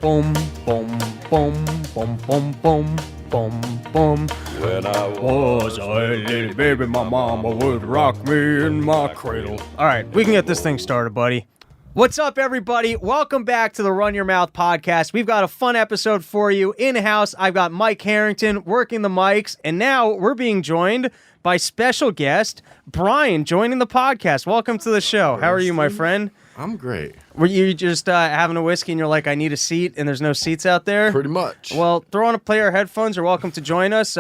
Boom, boom, boom, boom, boom, boom, boom, boom. When I was a little baby, my mama would rock me in my cradle. All right, we can get this thing started, buddy. What's up, everybody? Welcome back to the Run Your Mouth podcast. We've got a fun episode for you. In-house, I've got Mike Harrington working the mics, and now we're being joined by special guest Brian joining the podcast. Welcome to the show. How are you, my friend? I'm great. Were you just having a whiskey and you're like, I need a seat, and there's no seats out there? Pretty much. Well, throw on a pair of headphones. You're welcome to join us.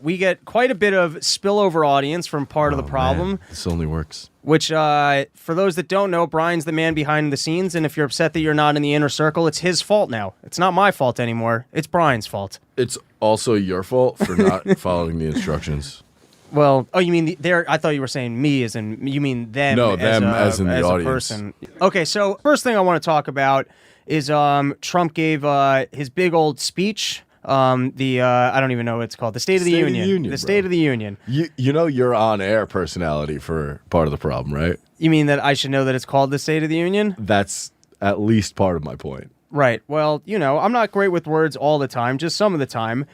We get quite a bit of spillover audience from part of the problem. Man, this only works. Which, for those that don't know, Brian's the man behind the scenes, and if you're upset that you're not in the inner circle, it's his fault now. It's not my fault anymore. It's Brian's fault. It's also your fault for not following the instructions. Well, oh, you mean I thought you were saying me as in, you mean them. No, them as in the audience. Person. Okay, so first thing I want to talk about is Trump gave his big old speech. I don't even know what it's called. The State of the Union. The State of the Union. You know you're on-air personality for part of the problem, right? You mean that I should know that it's called the State of the Union? That's at least part of my point. Right. Well, you know, I'm not great with words all the time, just some of the time.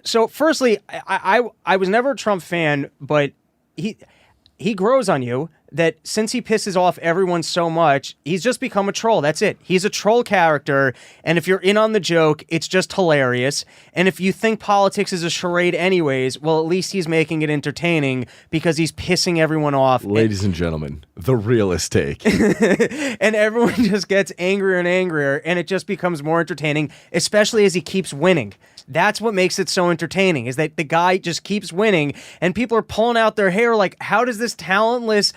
So firstly, I was never a Trump fan, but he grows on you that since he pisses off everyone so much, he's just become a troll. That's it. He's a troll character. And if you're in on the joke, it's just hilarious. And if you think politics is a charade anyways, well, at least he's making it entertaining because he's pissing everyone off. Ladies and gentlemen, the realist take. And everyone just gets angrier and angrier, and it just becomes more entertaining, especially as he keeps winning. That's what makes it so entertaining, is that the guy just keeps winning, and people are pulling out their hair like, how does this talentless,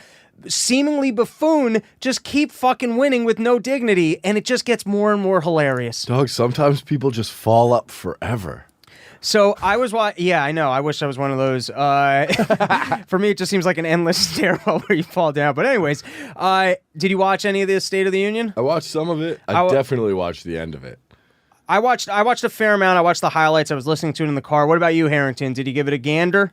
seemingly buffoon just keep fucking winning with no dignity? And it just gets more and more hilarious. Dog, sometimes people just fall up forever. So I was yeah, I know. I wish I was one of those. For me, it just seems like an endless stairwell where you fall down. But anyways, did you watch any of the State of the Union? I watched some of it. I definitely watched the end of it. I watched a fair amount. I watched the highlights. I was listening to it in the car. What about you, Harrington? Did you give it a gander?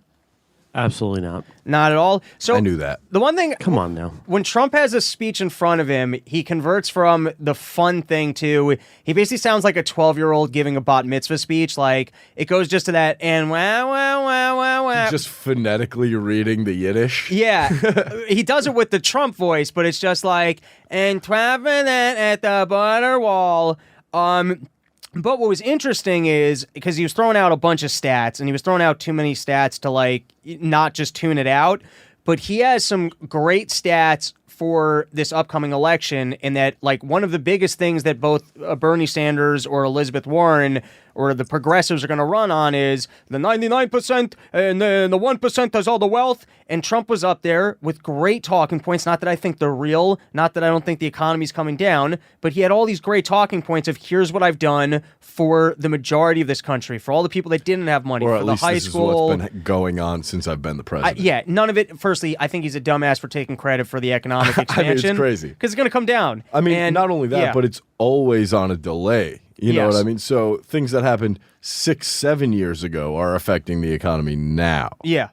Absolutely not. Not at all. So I knew that. The one thing, come on now. When Trump has a speech in front of him, he converts from the fun thing to, he basically sounds like a 12-year-old giving a bat mitzvah speech. Like, it goes just to that, and wow, wow, wow, wow, wow. Just phonetically reading the Yiddish. Yeah. He does it with the Trump voice, but it's just like, and trapping that at the border wall. But what was interesting is, because he was throwing out a bunch of stats, and he was throwing out too many stats to, like, not just tune it out, but he has some great stats for this upcoming election, in that, like, one of the biggest things that both Bernie Sanders or Elizabeth Warren or the progressives are going to run on is the 99% and the 1% has all the wealth. And Trump was up there with great talking points. Not that I think they're real, not that I don't think the economy's coming down, but he had all these great talking points of, here's what I've done for the majority of this country, for all the people that didn't have money, or for at the least high this school. is what's been going on since I've been the president. Yeah, none of it. Firstly, I think he's a dumbass for taking credit for the economic expansion. I mean, it's crazy. Because it's going to come down. I mean, not only that, but it's always on a delay. You know what I mean? So things that happened 6-7 years ago are affecting the economy now. Yeah.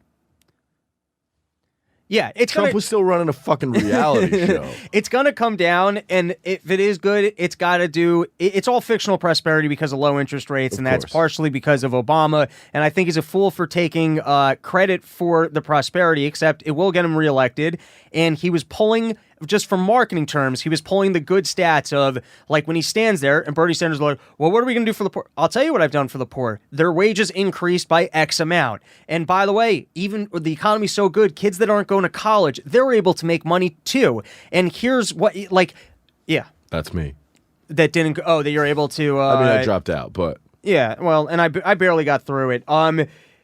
Yeah, Trump was still running a fucking reality show. It's going to come down, and if it is good, it's got to do... It's all fictional prosperity because of low interest rates, and that's partially because of Obama, and I think he's a fool for taking credit for the prosperity, except it will get him reelected, and he was pulling... Just from marketing terms, he was pulling the good stats of, like, when he stands there and Bernie Sanders is like, well, what are we going to do for the poor? I'll tell you what I've done for the poor. Their wages increased by X amount. And by the way, even the economy's so good, kids that aren't going to college, they're able to make money too. And here's what, like, yeah. That's me. That didn't go, oh, that you're able to. I mean, I dropped out, but. Yeah, well, and I barely got through it.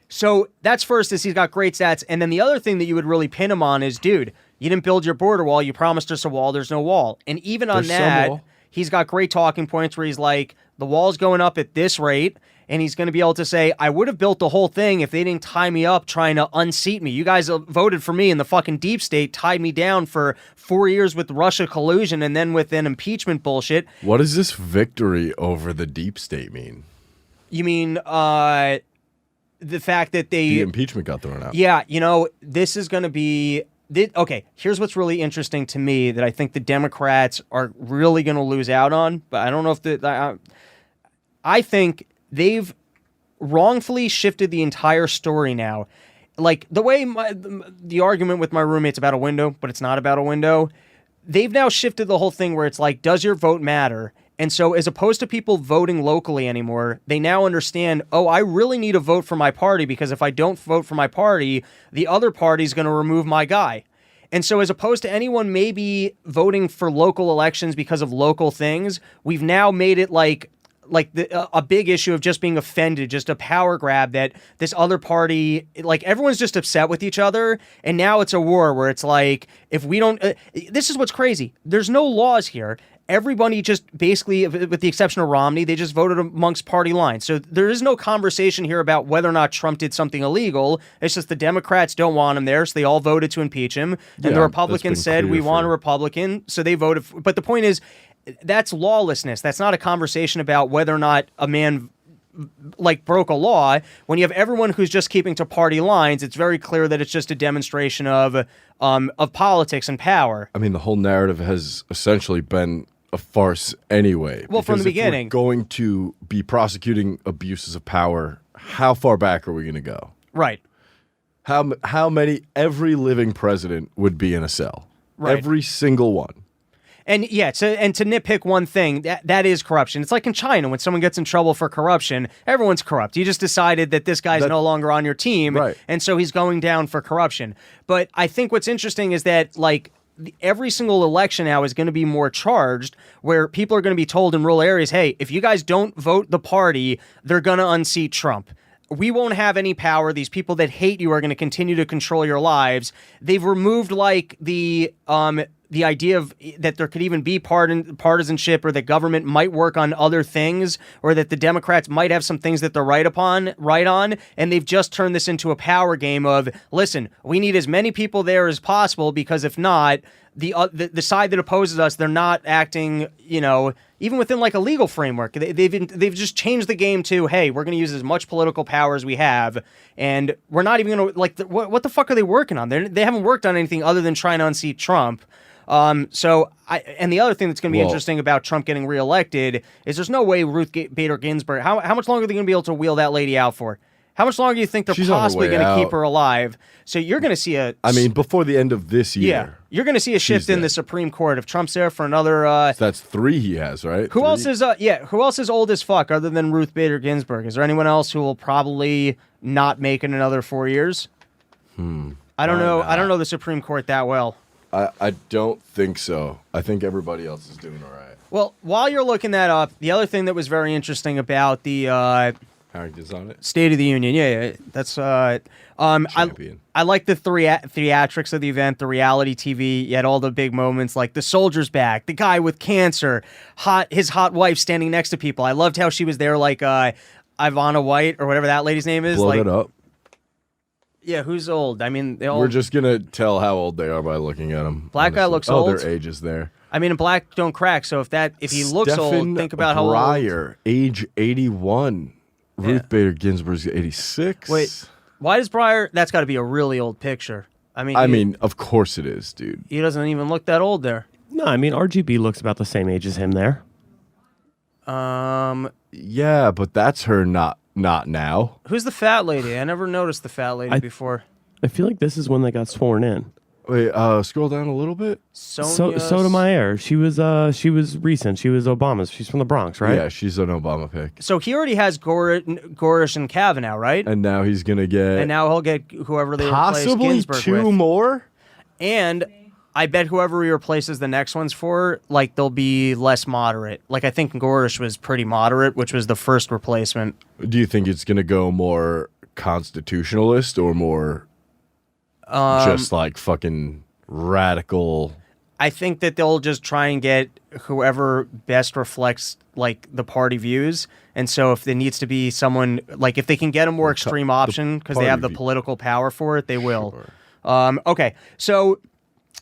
So that's first, is he's got great stats. And then the other thing that you would really pin him on is, dude, you didn't build your border wall. You promised us a wall. There's no wall. And even on that, he's got great talking points where he's like, the wall's going up at this rate. And he's going to be able to say, I would have built the whole thing if they didn't tie me up trying to unseat me. You guys voted for me, and the fucking deep state tied me down for 4 years with Russia collusion and then with an impeachment bullshit. What does this victory over the deep state mean? You mean the fact that the impeachment got thrown out? Yeah, you know, this is going to be... Okay, here's what's really interesting to me that I think the Democrats are really going to lose out on, but I don't know if I think they've wrongfully shifted the entire story now. Like, the way the argument with my roommate's about a window, but it's not about a window. They've now shifted the whole thing where it's like, does your vote matter? And so as opposed to people voting locally anymore, they now understand, oh, I really need to vote for my party because if I don't vote for my party, the other party's going to remove my guy. And so as opposed to anyone maybe voting for local elections because of local things, we've now made it like a big issue of just being offended, just a power grab that this other party, like everyone's just upset with each other. And now it's a war where it's like, if we don't, this is what's crazy. There's no laws here. Everybody just basically, with the exception of Romney, they just voted amongst party lines. So there is no conversation here about whether or not Trump did something illegal. It's just the Democrats don't want him there, so they all voted to impeach him. And the Republicans said, we want a Republican, so they voted. But the point is, that's lawlessness. That's not a conversation about whether or not a man like broke a law. When you have everyone who's just keeping to party lines, it's very clear that it's just a demonstration of politics and power. I mean, the whole narrative has essentially been a farce anyway. Well, from the beginning. If we're going to be prosecuting abuses of power, how far back are we going to go? Right. How many? Every living president would be in a cell. Right. Every single one. And yeah, to nitpick one thing, that is corruption. It's like in China, when someone gets in trouble for corruption, everyone's corrupt. You just decided that this guy's no longer on your team, right, and so he's going down for corruption. But I think what's interesting is that, like, every single election now is going to be more charged, where people are going to be told in rural areas, hey, if you guys don't vote the party, they're going to unseat Trump. We won't have any power. These people that hate you are going to continue to control your lives. They've removed, like, the idea of that there could even be partisanship, or that government might work on other things, or that the Democrats might have some things that they're right on, and they've just turned this into a power game of, listen, we need as many people there as possible, because if not, the side that opposes us, they're not acting, even within like a legal framework. They've just changed the game to, hey, we're going to use as much political power as we have, and we're not even going to, what the fuck are they working on? They haven't worked on anything other than trying to unseat Trump. And the other thing that's going to be interesting about Trump getting reelected is there's no way Ruth Bader Ginsburg, how much longer are they going to be able to wheel that lady out for? How much longer do you think they're possibly going to keep her alive? So you're going to see before the end of this year. Yeah, you're going to see a shift in the Supreme Court. If Trump's there for another... so that's 3 he has, right? Who else is old as fuck other than Ruth Bader Ginsburg? Is there anyone else who will probably not make it another 4 years? I don't know. I don't know the Supreme Court that well. I don't think so. I think everybody else is doing all right. Well, while you're looking that up, the other thing that was very interesting about the... Harrington's on it. State of the Union, yeah. That's champion. I like the theatrics of the event, the reality TV. You had all the big moments, like the soldier's back, the guy with cancer, his hot wife standing next to people. I loved how she was there, like Ivana White or whatever that lady's name is. Blow it up. Yeah, who's old? I mean, we're just gonna tell how old they are by looking at them. Black guy looks old. Their age is there. I mean, black don't crack. So if he looks old, think about how old. Breyer, age 81. Ruth Bader Ginsburg's 86. Wait, why does Breyer? That's got to be a really old picture. I mean, of course it is, dude. He doesn't even look that old there. No, I mean, RGB looks about the same age as him there. Yeah, but that's her not now. Who's the fat lady? I never noticed the fat lady before. I feel like this is when they got sworn in. Wait, scroll down a little bit. Sotomayor. She was recent. She was Obama's. She's from the Bronx, right? Yeah, she's an Obama pick. So he already has Gorish and Kavanaugh, right? And now he's gonna get. And now he'll get whoever they possibly replace Ginsburg two with. more. And I bet whoever he replaces the next ones for, like, they'll be less moderate. Like, I think Gorish was pretty moderate, which was the first replacement. Do you think it's gonna go more constitutionalist or more? Just like fucking radical. I think that they'll just try and get whoever best reflects like the party views. And so if there needs to be someone, like if they can get a more extreme option because they have the political power for it, they will. Sure. Okay. So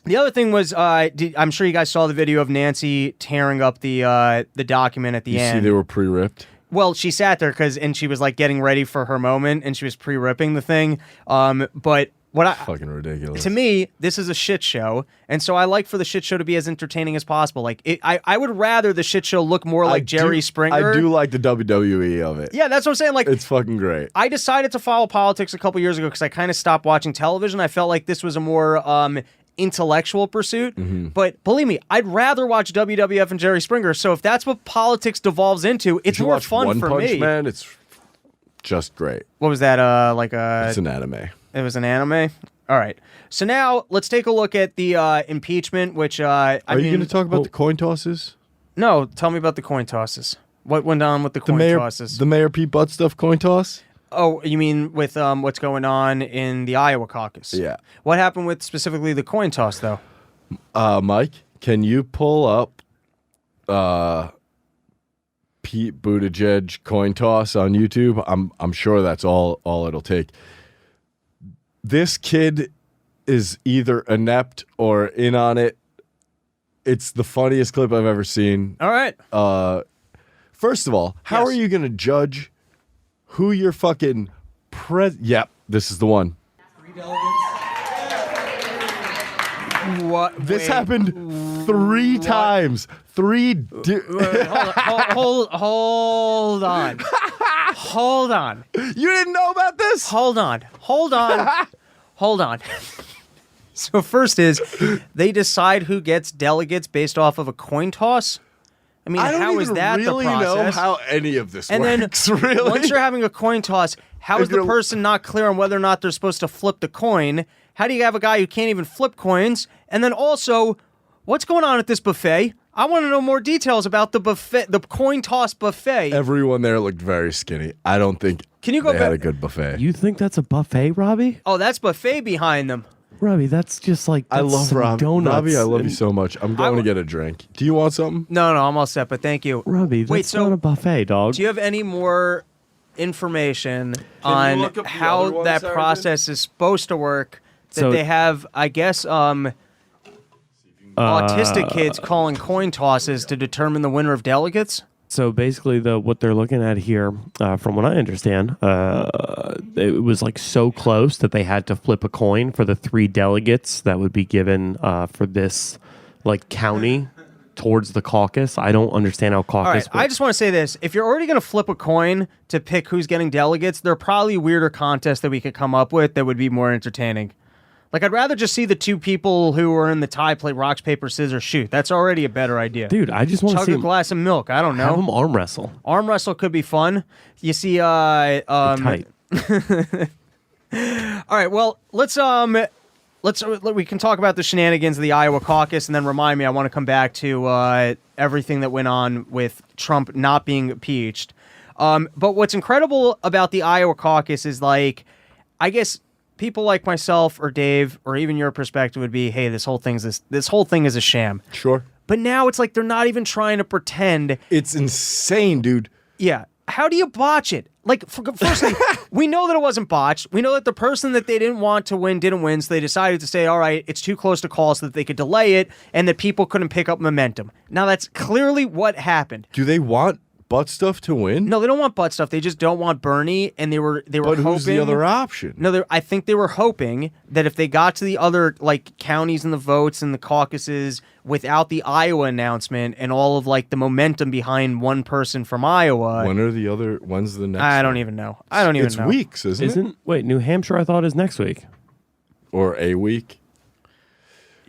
the other thing was, I'm sure you guys saw the video of Nancy tearing up the document at the end. You see they were pre-ripped? Well, she sat there and she was like getting ready for her moment and she was pre-ripping the thing. But fucking ridiculous. To me, this is a shit show, and so I like for the shit show to be as entertaining as possible. Like, I would rather the shit show look more like Jerry Springer. I do like the WWE of it. Yeah, that's what I'm saying. Like, it's fucking great. I decided to follow politics a couple years ago because I kind of stopped watching television. I felt like this was a more intellectual pursuit. But believe me, I'd rather watch WWF and Jerry Springer. So if that's what politics devolves into, it's more fun One for Punch me. Man, it's just great. What was that? It's an anime. It was an anime? All right. So now let's take a look at the impeachment, which Are you going to talk about the coin tosses? No, tell me about the coin tosses. What went on with the coin tosses? The Mayor Pete Buttstuff coin toss? Oh, you mean with what's going on in the Iowa caucus? Yeah. What happened with specifically the coin toss, though? Mike, can you pull up Pete Buttigieg coin toss on YouTube? I'm sure that's all it'll take. This kid is either inept or in on it. It's the funniest clip I've ever seen. All right. First of all, how are you going to judge who your fucking Yep, this is the one. 3 delegates. What? This happened 3 times. Hold on. Hold on. You didn't know about this? Hold on. So first is they decide who gets delegates based off of a coin toss. I mean, I don't how even is that really the process? know how any of this and works, then really. Once you're having a coin toss, how is the person not clear on whether or not they're supposed to flip the coin? How do you have a guy who can't even flip coins? And then also, what's going on at this buffet? I want to know more details about the buffet, the coin toss buffet. Everyone there looked very skinny. I don't think they had a good buffet. You think that's a buffet, Robbie? Oh, that's buffet behind them. Robbie, that's just like I love some Robbie. donuts. Robbie, I love you so much. I'm going to get a drink. Do you want something? No, I'm all set, but thank you. Robbie, that's not a buffet, dog. Do you have any more information you on look up the other how ones, that Harrington? process is supposed to work? That So- they have, I guess, autistic kids calling coin tosses to determine the winner of delegates? So basically, what they're looking at here, from what I understand, it was like so close that they had to flip a coin for the 3 delegates that would be given for this like county towards the caucus. I don't understand how caucus All right, works. I just want to say this. If you're already going to flip a coin to pick who's getting delegates, there are probably weirder contests that we could come up with that would be more entertaining. Like, I'd rather just see the 2 people who are in the tie play rocks, paper, scissors, shoot. That's already a better idea. Dude, I just want to Chug see a glass of milk. I don't know. have them arm wrestle. Arm wrestle could be fun. You see, Tight. All right, well, let's we can talk about the shenanigans of the Iowa caucus, and then remind me, I want to come back to everything that went on with Trump not being impeached. But what's incredible about the Iowa caucus is, like, I guess people like myself or Dave or even your perspective would be, hey, this whole thing is a sham. Sure. But now it's like they're not even trying to pretend. It's insane, dude. Yeah. How do you botch it? Like, firstly, we know that it wasn't botched. We know that the person that they didn't want to win didn't win, so they decided to say, all right, it's too close to call so that they could delay it and that people couldn't pick up momentum. Now, that's clearly what happened. Do they want butt stuff to win? No, they don't want butt stuff. They just don't want Bernie, and they were But hoping. who's the other option? No, I think they were hoping that if they got to the other like counties and the votes and the caucuses without the Iowa announcement and all of like the momentum behind one person from Iowa. When's the next I don't one? even know. I don't even It's know. weeks, isn't it? Wait, New Hampshire I thought is next week. Or a week?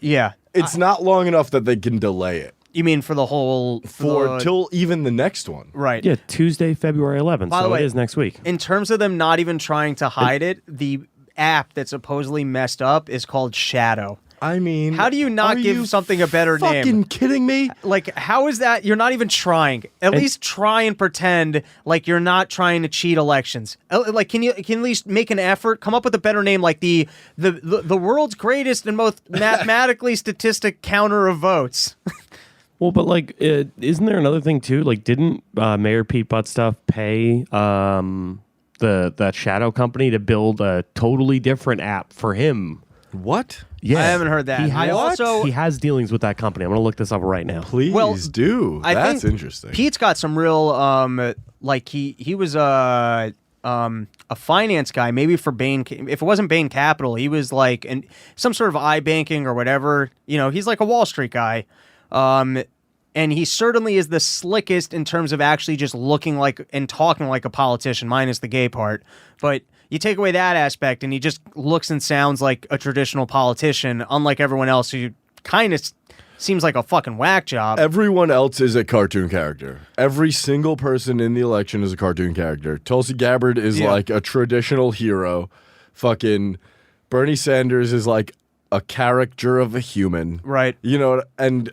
Yeah. It's not long enough that they can delay it. You mean for the whole Till even the next one. right? Yeah, Tuesday, February 11th. By the So way, it is next week. In terms of them not even trying to hide it, the app that's supposedly messed up is called Shadow. I mean, How do you not are give you something a better name? Fucking kidding me? Like, how is that? You're not even trying. At least try and pretend like you're not trying to cheat elections. Like, can you at least make an effort? Come up with a better name, like the world's greatest and most mathematically statistic counter of votes. Well, but like, isn't there another thing too? Like, didn't Mayor Pete Buttstuff pay that shadow company to build a totally different app for him? What? Yeah, I haven't heard that. He has dealings with that company. I'm gonna look this up right now. Please do. I That's think interesting. Pete's got some real like he was a finance guy, maybe for Bain. If it wasn't Bain Capital, he was like in some sort of iBanking or whatever. You know, he's like a Wall Street guy. And he certainly is the slickest in terms of actually just looking like and talking like a politician, minus the gay part. But you take away that aspect and he just looks and sounds like a traditional politician, unlike everyone else who kind of seems like a fucking whack job. Everyone else is a cartoon character. Every single person in the election is a cartoon character. Tulsi Gabbard is like a traditional hero. Fucking Bernie Sanders is like a character of a human. Right. You know, and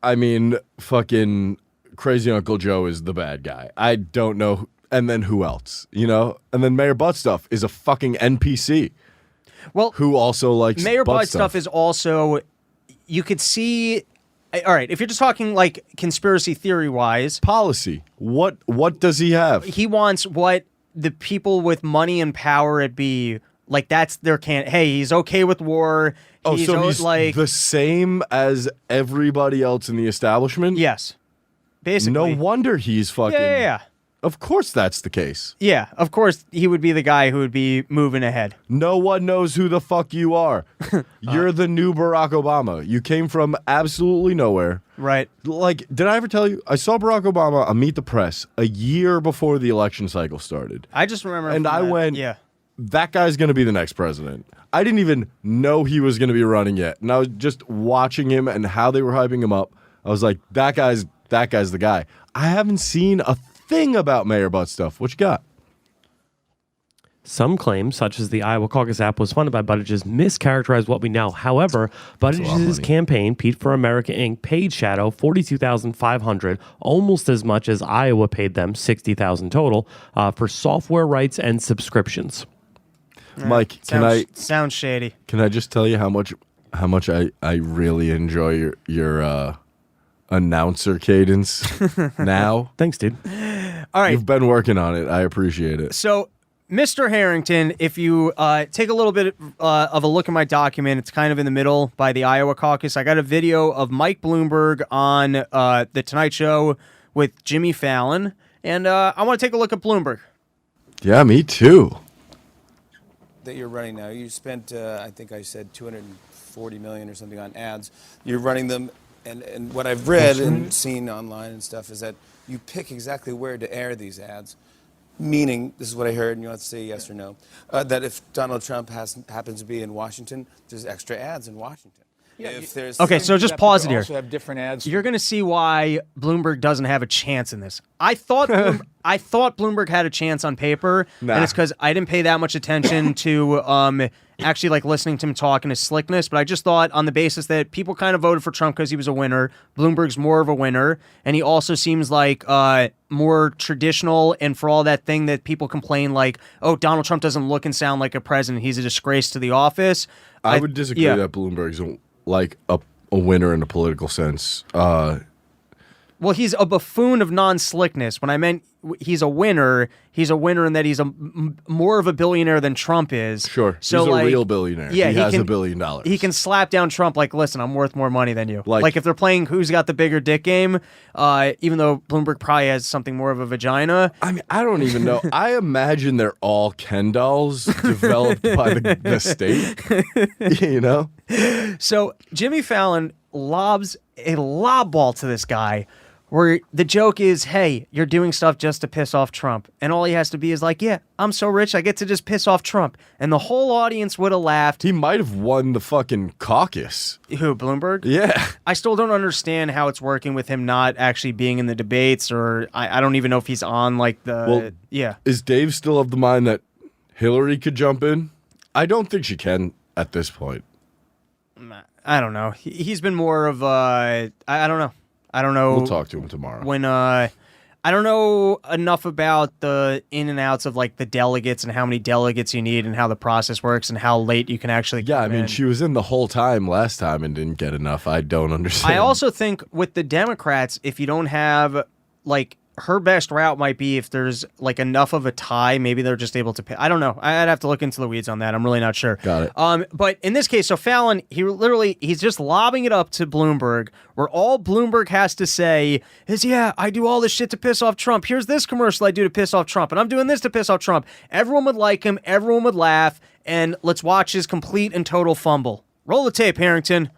I mean, fucking Crazy Uncle Joe is the bad guy. I don't know. And then who else? You know? And then Mayor Buttstuff is a fucking NPC. Well, who also likes Mayor Buttstuff Buttstuff is also, you could see, all right, if you're just talking like conspiracy theory wise. Policy. What does he have? He wants what the people with money and power at be, like that's their hey, he's okay with war. Oh, so he's like the same as everybody else in the establishment? Yes. Basically. No wonder he's fucking... Yeah. Of course that's the case. Yeah, of course he would be the guy who would be moving ahead. No one knows who the fuck you are. You're the new Barack Obama. You came from absolutely nowhere. Right. Like, did I ever tell you? I saw Barack Obama on Meet the Press a year before the election cycle started. I just remember... And I went, yeah, that guy's going to be the next president. I didn't even know he was going to be running yet. And I was just watching him and how they were hyping him up. I was like, that guy's the guy. I haven't seen a thing about Mayor Buttstuff. What you got? Some claims, such as the Iowa caucus app was funded by Buttigieg, mischaracterize what we know. However, Buttigieg's campaign, Pete for America Inc., paid Shadow $42,500, almost as much as Iowa paid them, $60,000 total, for software rights and subscriptions. Mike, sounds shady. Can I just tell you how much I really enjoy your announcer cadence now? Thanks, dude. All right. You've been working on it. I appreciate it. So, Mr. Harrington, if you take a little bit of a look at my document, it's kind of in the middle by the Iowa caucus. I got a video of Mike Bloomberg on The Tonight Show with Jimmy Fallon, and I want to take a look at Bloomberg. Yeah, me too. That you're running now. You spent, I think I said $240 million or something on ads. You're running them, and what I've read and seen online and stuff is that you pick exactly where to air these ads. Meaning, this is what I heard, and you have to say yes or no, that if Donald Trump happens to be in Washington, there's extra ads in Washington. Okay, so just pause it here. Also have different ads. You're going to see why Bloomberg doesn't have a chance in this. I thought Bloomberg had a chance on paper, and it's because I didn't pay that much attention to actually like listening to him talk and his slickness. But I just thought on the basis that people kind of voted for Trump because he was a winner. Bloomberg's more of a winner, and he also seems like more traditional. And for all that thing that people complain like, oh, Donald Trump doesn't look and sound like a president. He's a disgrace to the office. I would disagree that Bloomberg's like a winner in a political sense. Well, he's a buffoon of non-slickness. When I meant he's a winner in that he's more of a billionaire than Trump is. Sure, so he's like, a real billionaire. Yeah, he has $1 billion. He can slap down Trump like, listen, I'm worth more money than you. Like if they're playing who's got the bigger dick game, even though Bloomberg probably has something more of a vagina. I mean, I don't even know. I imagine they're all Ken dolls developed by the state. You know? So Jimmy Fallon lobs a lob ball to this guy where the joke is, hey, you're doing stuff just to piss off Trump. And all he has to be is like, yeah, I'm so rich, I get to just piss off Trump. And the whole audience would have laughed. He might have won the fucking caucus. Who, Bloomberg? Yeah. I still don't understand how it's working with him not actually being in the debates, or I don't even know if he's on like the... Well, yeah. Is Dave still of the mind that Hillary could jump in? I don't think she can at this point. I don't know. He's been more of a... I don't know. I don't know. We'll talk to him tomorrow. When I don't know enough about the in and outs of like the delegates and how many delegates you need and how the process works and how late you can actually Yeah, I come mean, in. she was in the whole time last time and didn't get enough. I don't understand. I also think with the Democrats, if you don't have like her best route might be if there's like enough of a tie, maybe they're just able to pay. I don't know. I'd have to look into the weeds on that. I'm really not sure. Got it. But in this case, so Fallon, he's just lobbing it up to Bloomberg, where all Bloomberg has to say is, yeah, I do all this shit to piss off Trump. Here's this commercial I do to piss off Trump, and I'm doing this to piss off Trump. Everyone would like him. Everyone would laugh, and let's watch his complete and total fumble. Roll the tape, Harrington.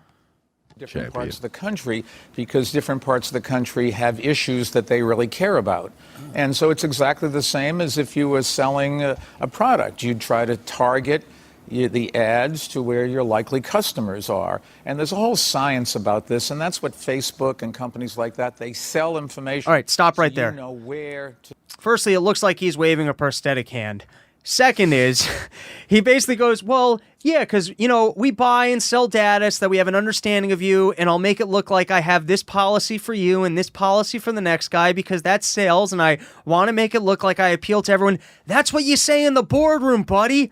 Different parts of the country, because different parts of the country have issues that they really care about. And so it's exactly the same as if you were selling a product. You'd try to target the ads to where your likely customers are. And there's a whole science about this, and that's what Facebook and companies like that, they sell information. All right, stop right there. You know where to... Firstly, it looks like he's waving a prosthetic hand. Second is, he basically goes, well, yeah, because, we buy and sell data so that we have an understanding of you, and I'll make it look like I have this policy for you and this policy for the next guy because that's sales, and I want to make it look like I appeal to everyone. That's what you say in the boardroom, buddy.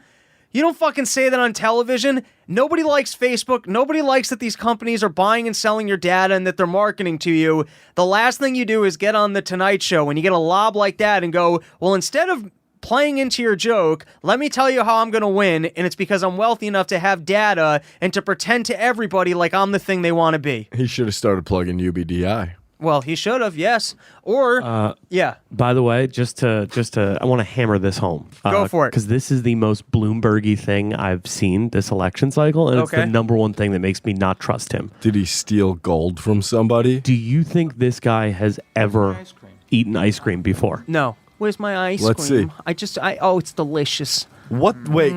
You don't fucking say that on television. Nobody likes Facebook. Nobody likes that these companies are buying and selling your data and that they're marketing to you. The last thing you do is get on The Tonight Show and you get a lob like that and go, well, instead of playing into your joke, let me tell you how I'm going to win, and it's because I'm wealthy enough to have data and to pretend to everybody like I'm the thing they want to be. He should have started plugging UBDI. Well, he should have, yes. Or, yeah. By the way, just to, I want to hammer this home. Go for it. Because this is the most Bloombergy thing I've seen this election cycle, and it's the number one thing that makes me not trust him. Did he steal gold from somebody? Do you think this guy has ever eaten ice cream before? No. Where's my ice Let's cream? see. Oh, it's delicious. What? Wait,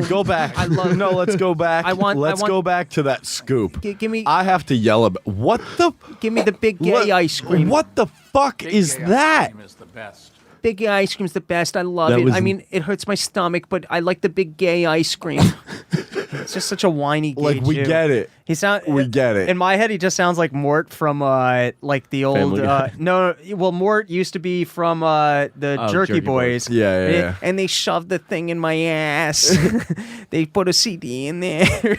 go back. No, let's go back. Let's go back to that scoop. Give me. I have to yell about what the. Give me the big gay ice cream. What the fuck is that? Is the best. Big gay ice cream's the best. I love it. I mean, it hurts my stomach, but I like the big gay ice cream. It's just such a whiny gay Like, we Jew. get it. We get it. In my head, he just sounds like Mort from like the old. Mort used to be from the Jerky Boys. Yeah. And they shoved the thing in my ass. They put a CD in there.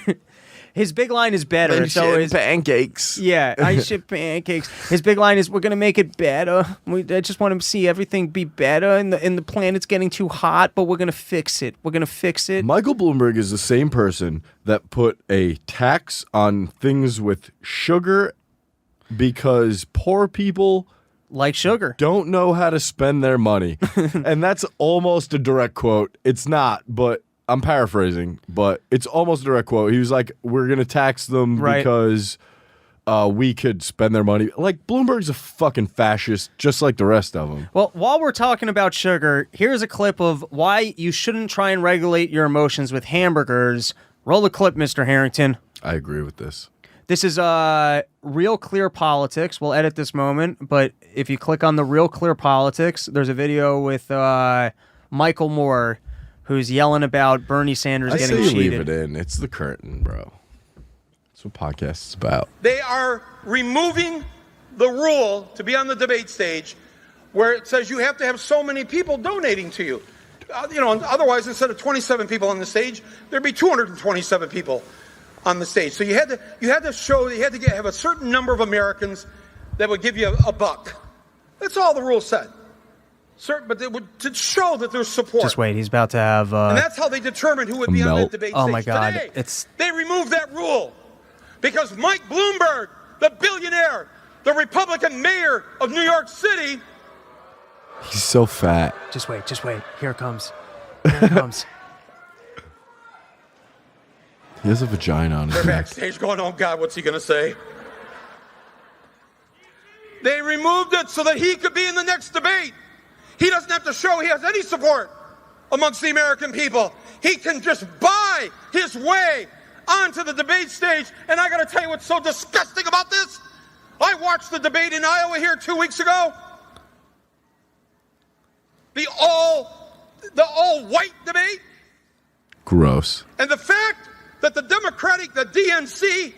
His big line is better. And so shit pancakes. Yeah, I ship pancakes. His big line is, we're going to make it better. I just want to see everything be better, and the planet's getting too hot, but we're going to fix it. We're going to fix it. Michael Bloomberg is the same person that put a tax on things with sugar because poor people like sugar don't know how to spend their money. And that's almost a direct quote. It's not, but I'm paraphrasing, but it's almost a direct quote. He was like, we're going to tax them because we could spend their money. Like, Bloomberg's a fucking fascist, just like the rest of them. Well, while we're talking about sugar, here's a clip of why you shouldn't try and regulate your emotions with hamburgers. Roll the clip, Mr. Harrington. I agree with this. This is Real Clear Politics. We'll edit this moment, but if you click on the Real Clear Politics, there's a video with Michael Moore, who's yelling about Bernie Sanders getting cheated. Leave it in. It's the curtain, bro. That's what podcast's about. They are removing the rule to be on the debate stage where it says you have to have so many people donating to you. Otherwise, instead of 27 people on the stage, there'd be 227 people on the stage. So you had to have a certain number of Americans that would give you a buck. That's all the rule said. But to show that there's support. Just wait, he's about to have. And that's how they determined who would be on the debate stage. Oh my God! Today, they removed that rule because Mike Bloomberg, the billionaire, the Republican mayor of New York City. He's so fat. Just wait. Here it comes. Here it comes. He has a vagina on his They're neck. backstage going, oh God, what's he going to say? They removed it so that he could be in the next debate. He doesn't have to show he has any support amongst the American people. He can just buy his way onto the debate stage. And I got to tell you what's so disgusting about this. I watched the debate in Iowa here 2 weeks ago. The all-white debate. Gross. And the fact that the DNC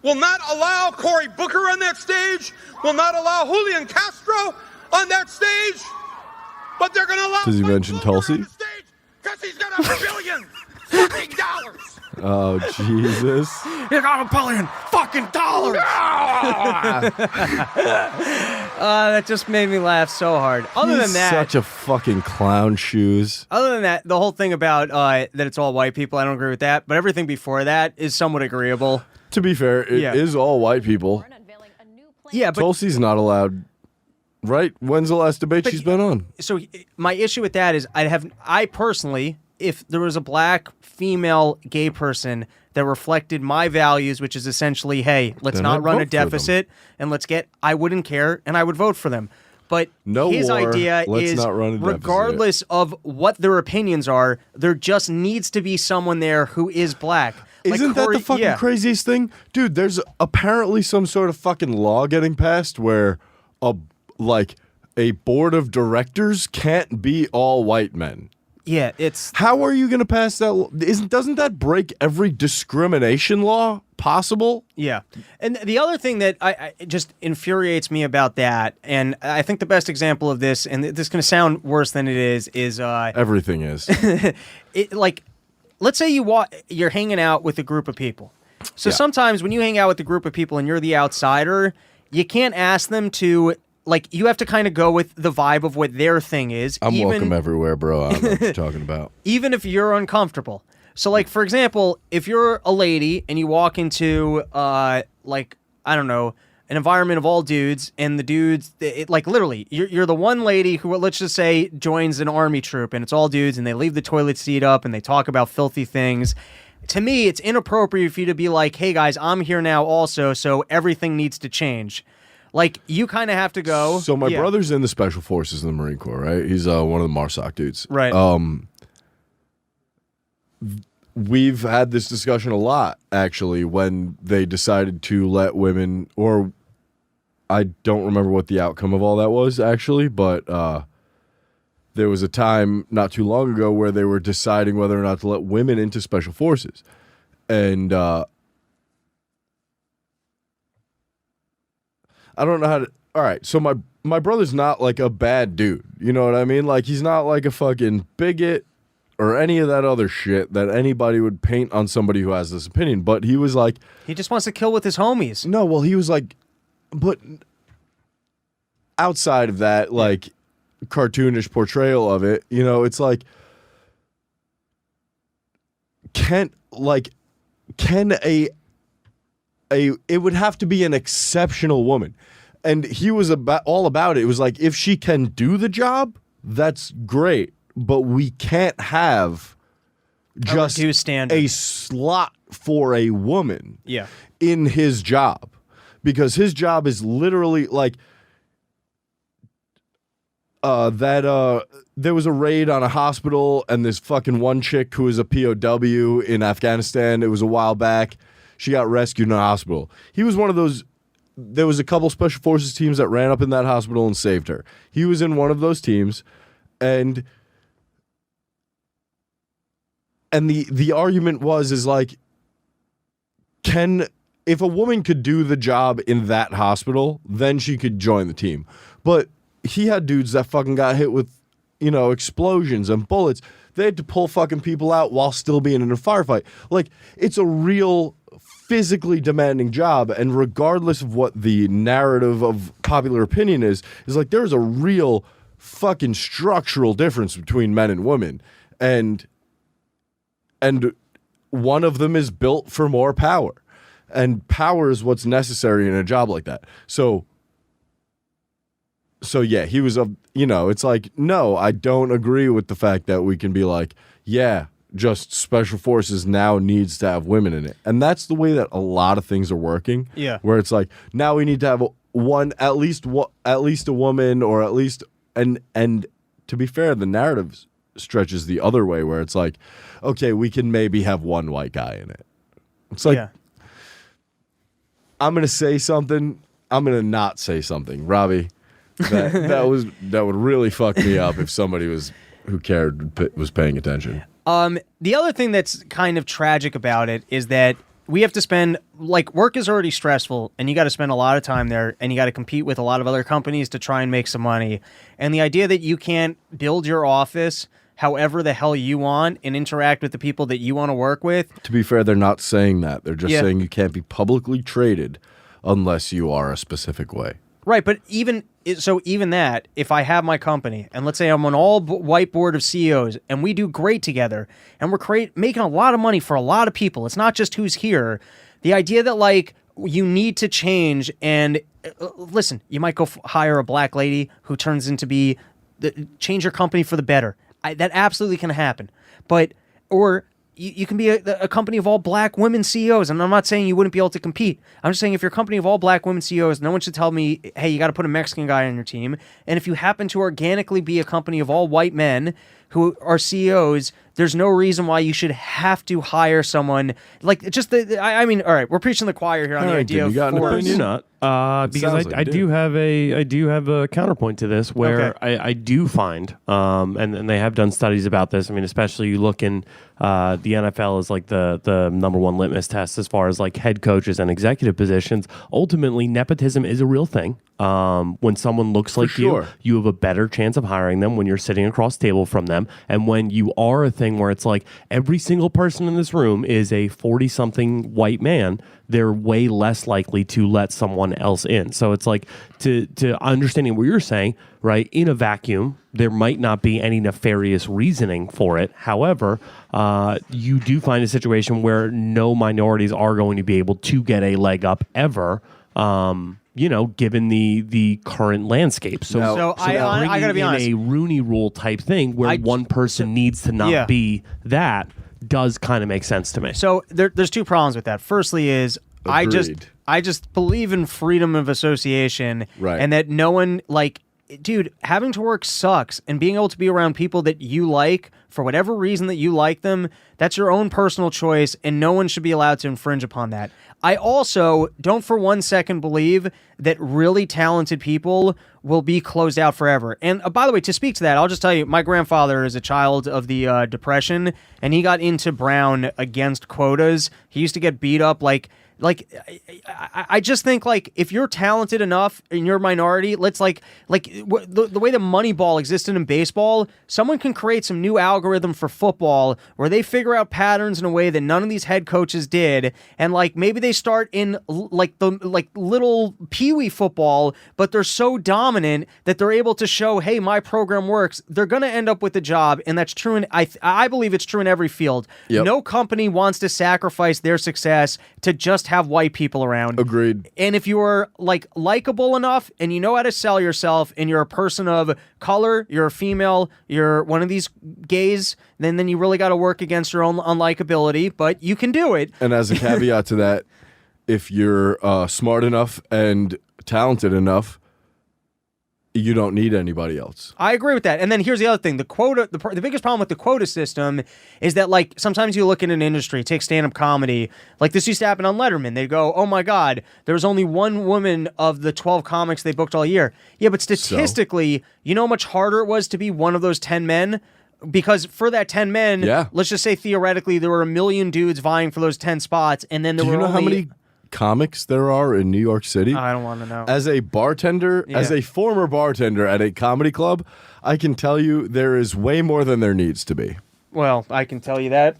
will not allow Cory Booker on that stage, will not allow Julian Castro on that stage, but they're going to allow. Does he mention Tulsi? Because he's got $1 billion fucking dollars. Oh, Jesus. You got $1 billion fucking dollars. That just made me laugh so hard. Other than that, such a fucking clown shoes. Other than that, the whole thing about that it's all white people, I don't agree with that. But everything before that is somewhat agreeable. To be fair, it is all white people. Yeah, but Tulsi's not allowed. Right? When's the last debate she's been on? So my issue with that is I personally, if there was a black female gay person that reflected my values, which is essentially, hey, let's Then not I'd run vote a for them. deficit and I wouldn't care and I would vote for them. But No his war, idea let's is, not run a deficit. regardless of what their opinions are, there just needs to be someone there who is black. Isn't that the fucking craziest thing? Dude, there's apparently some sort of fucking law getting passed where a board of directors can't be all white men. Yeah, it's... How are you going to pass that law? Doesn't that break every discrimination law possible? Yeah. And the other thing that I just infuriates me about that, and I think the best example of this, and this is going to sound worse than it is... Everything is. Let's say you're hanging out with a group of people. So sometimes when you hang out with a group of people and you're the outsider, you can't ask them to... you have to kind of go with the vibe of what their thing is. I'm welcome everywhere, bro. I don't know what you're talking about. Even if you're uncomfortable. So, for example, if you're a lady and you walk into, I don't know, an environment of all dudes, and the dudes, literally, you're the one lady who, let's just say, joins an army troop, and it's all dudes, and they leave the toilet seat up, and they talk about filthy things. To me, it's inappropriate for you to be like, hey, guys, I'm here now also, so everything needs to change. You kind of have to go. So my brother's in the Special Forces in the Marine Corps, right? He's one of the MARSOC dudes. Right. We've had this discussion a lot, actually, when they decided to let women, or I don't remember what the outcome of all that was, actually, but there was a time not too long ago where they were deciding whether or not to let women into Special Forces. And I don't know how to... All right, so my brother's not a bad dude. You know what I mean? He's not a fucking bigot or any of that other shit that anybody would paint on somebody who has this opinion. But he was he just wants to kill with his homies. No, well, he was but outside of that, cartoonish portrayal of it, it's can it would have to be an exceptional woman. And he was all about it. It was if she can do the job, that's great. But we can't have just a slot for a woman in his job. Because his job is literally there was a raid on a hospital, and this fucking one chick who was a POW in Afghanistan, it was a while back, she got rescued in a hospital. He was one of those... There was a couple Special Forces teams that ran up in that hospital and saved her. He was in one of those teams, and the argument is if a woman could do the job in that hospital, then she could join the team. But he had dudes that fucking got hit with, explosions and bullets. They had to pull fucking people out while still being in a firefight. It's a real physically demanding job, and regardless of what the narrative of popular opinion is there's a real fucking structural difference between men and women, and one of them is built for more power, and power is what's necessary in a job like that. So yeah, he was it's no, I don't agree with the fact that we can be just Special Forces now needs to have women in it. And that's the way that a lot of things are working. Yeah. Where it's now we need to have at least a woman, or at least, and to be fair, the narrative stretches the other way where it's okay, we can maybe have one white guy in it. It's I'm going to say something. I'm going to not say something. Robbie, that would really fuck me up if somebody who cared was paying attention. The other thing that's kind of tragic about it is that we have to spend, work is already stressful, and you got to spend a lot of time there, and you got to compete with a lot of other companies to try and make some money. And the idea that you can't build your office however the hell you want and interact with the people that you want to work with. To be fair, they're not saying that. They're just saying you can't be publicly traded unless you are a specific way. Right, but even that, if I have my company, and let's say I'm on all white board of CEOs, and we do great together, and we're making a lot of money for a lot of people, it's not just who's here. The idea that, like, you need to change, and listen, you might go hire a black lady who turns into be, change your company for the better. That absolutely can happen. But, or you can be a company of all black women CEOs, and I'm not saying you wouldn't be able to compete. I'm just saying if you're a company of all black women CEOs, no one should tell me, hey, you got to put a Mexican guy on your team. And if you happen to organically be a company of all white men who are CEOs, there's no reason why you should have to hire someone like just I mean, all right, we're preaching the choir here on the idea of force. You're not. Because I do have a counterpoint to this where I do find and they have done studies about this. I mean, especially you look in the NFL is like the number one litmus test as far as like head coaches and executive positions. Ultimately, nepotism is a real thing. When someone looks like you have a better chance of hiring them when you're sitting across the table from them, and when you are a thing where it's like every single person in this room is a 40-something white man, they're way less likely to let someone else in. So it's like to understanding what you're saying, right? In a vacuum, there might not be any nefarious reasoning for it. However, you do find a situation where no minorities are going to be able to get a leg up ever. Given the current landscape. So I gotta be honest. A Rooney Rule type thing where one person needs to not be that does kind of make sense to me. So there's two problems with that. Firstly is Agreed. I just believe in freedom of association, right, and that no one, like, dude, having to work sucks, and being able to be around people that you like for whatever reason that you like them, that's your own personal choice, and no one should be allowed to infringe upon that. I also don't for 1 second believe that really talented people will be closed out forever. And by the way, to speak to that, I'll just tell you, my grandfather is a child of the Depression, and he got into Brown against quotas. He used to get beat up I just think, like, if you're talented enough and you're a minority, let's the way the Moneyball existed in baseball, someone can create some new algorithm for football where they figure out patterns in a way that none of these head coaches did, and like maybe they start in little peewee football, but they're so dominant that they're able to show, hey, my program works. They're gonna end up with the job, and that's true. And I believe it's true in every field. Yep. No company wants to sacrifice their success to just have white people around. Agreed. And if you're likable enough and you know how to sell yourself and you're a person of color, you're a female, you're one of these gays, then you really got to work against your own unlikability, but you can do it. And as a caveat to that, if you're smart enough and talented enough, you don't need anybody else. I agree with that. And then here's the other thing. The quota, the biggest problem with the quota system is that, like, sometimes you look in an industry, take stand-up comedy, like this used to happen on Letterman. They'd go, oh my God, there was only one woman of the 12 comics they booked all year. Yeah, but statistically, you know how much harder it was to be one of those 10 men? Because for that 10 men, let's just say theoretically there were 1 million dudes vying for those 10 spots, and then there were only... how many comics there are in New York City? I don't want to know. As a bartender, as a former bartender at a comedy club, I can tell you there is way more than there needs to be. Well, I can tell you that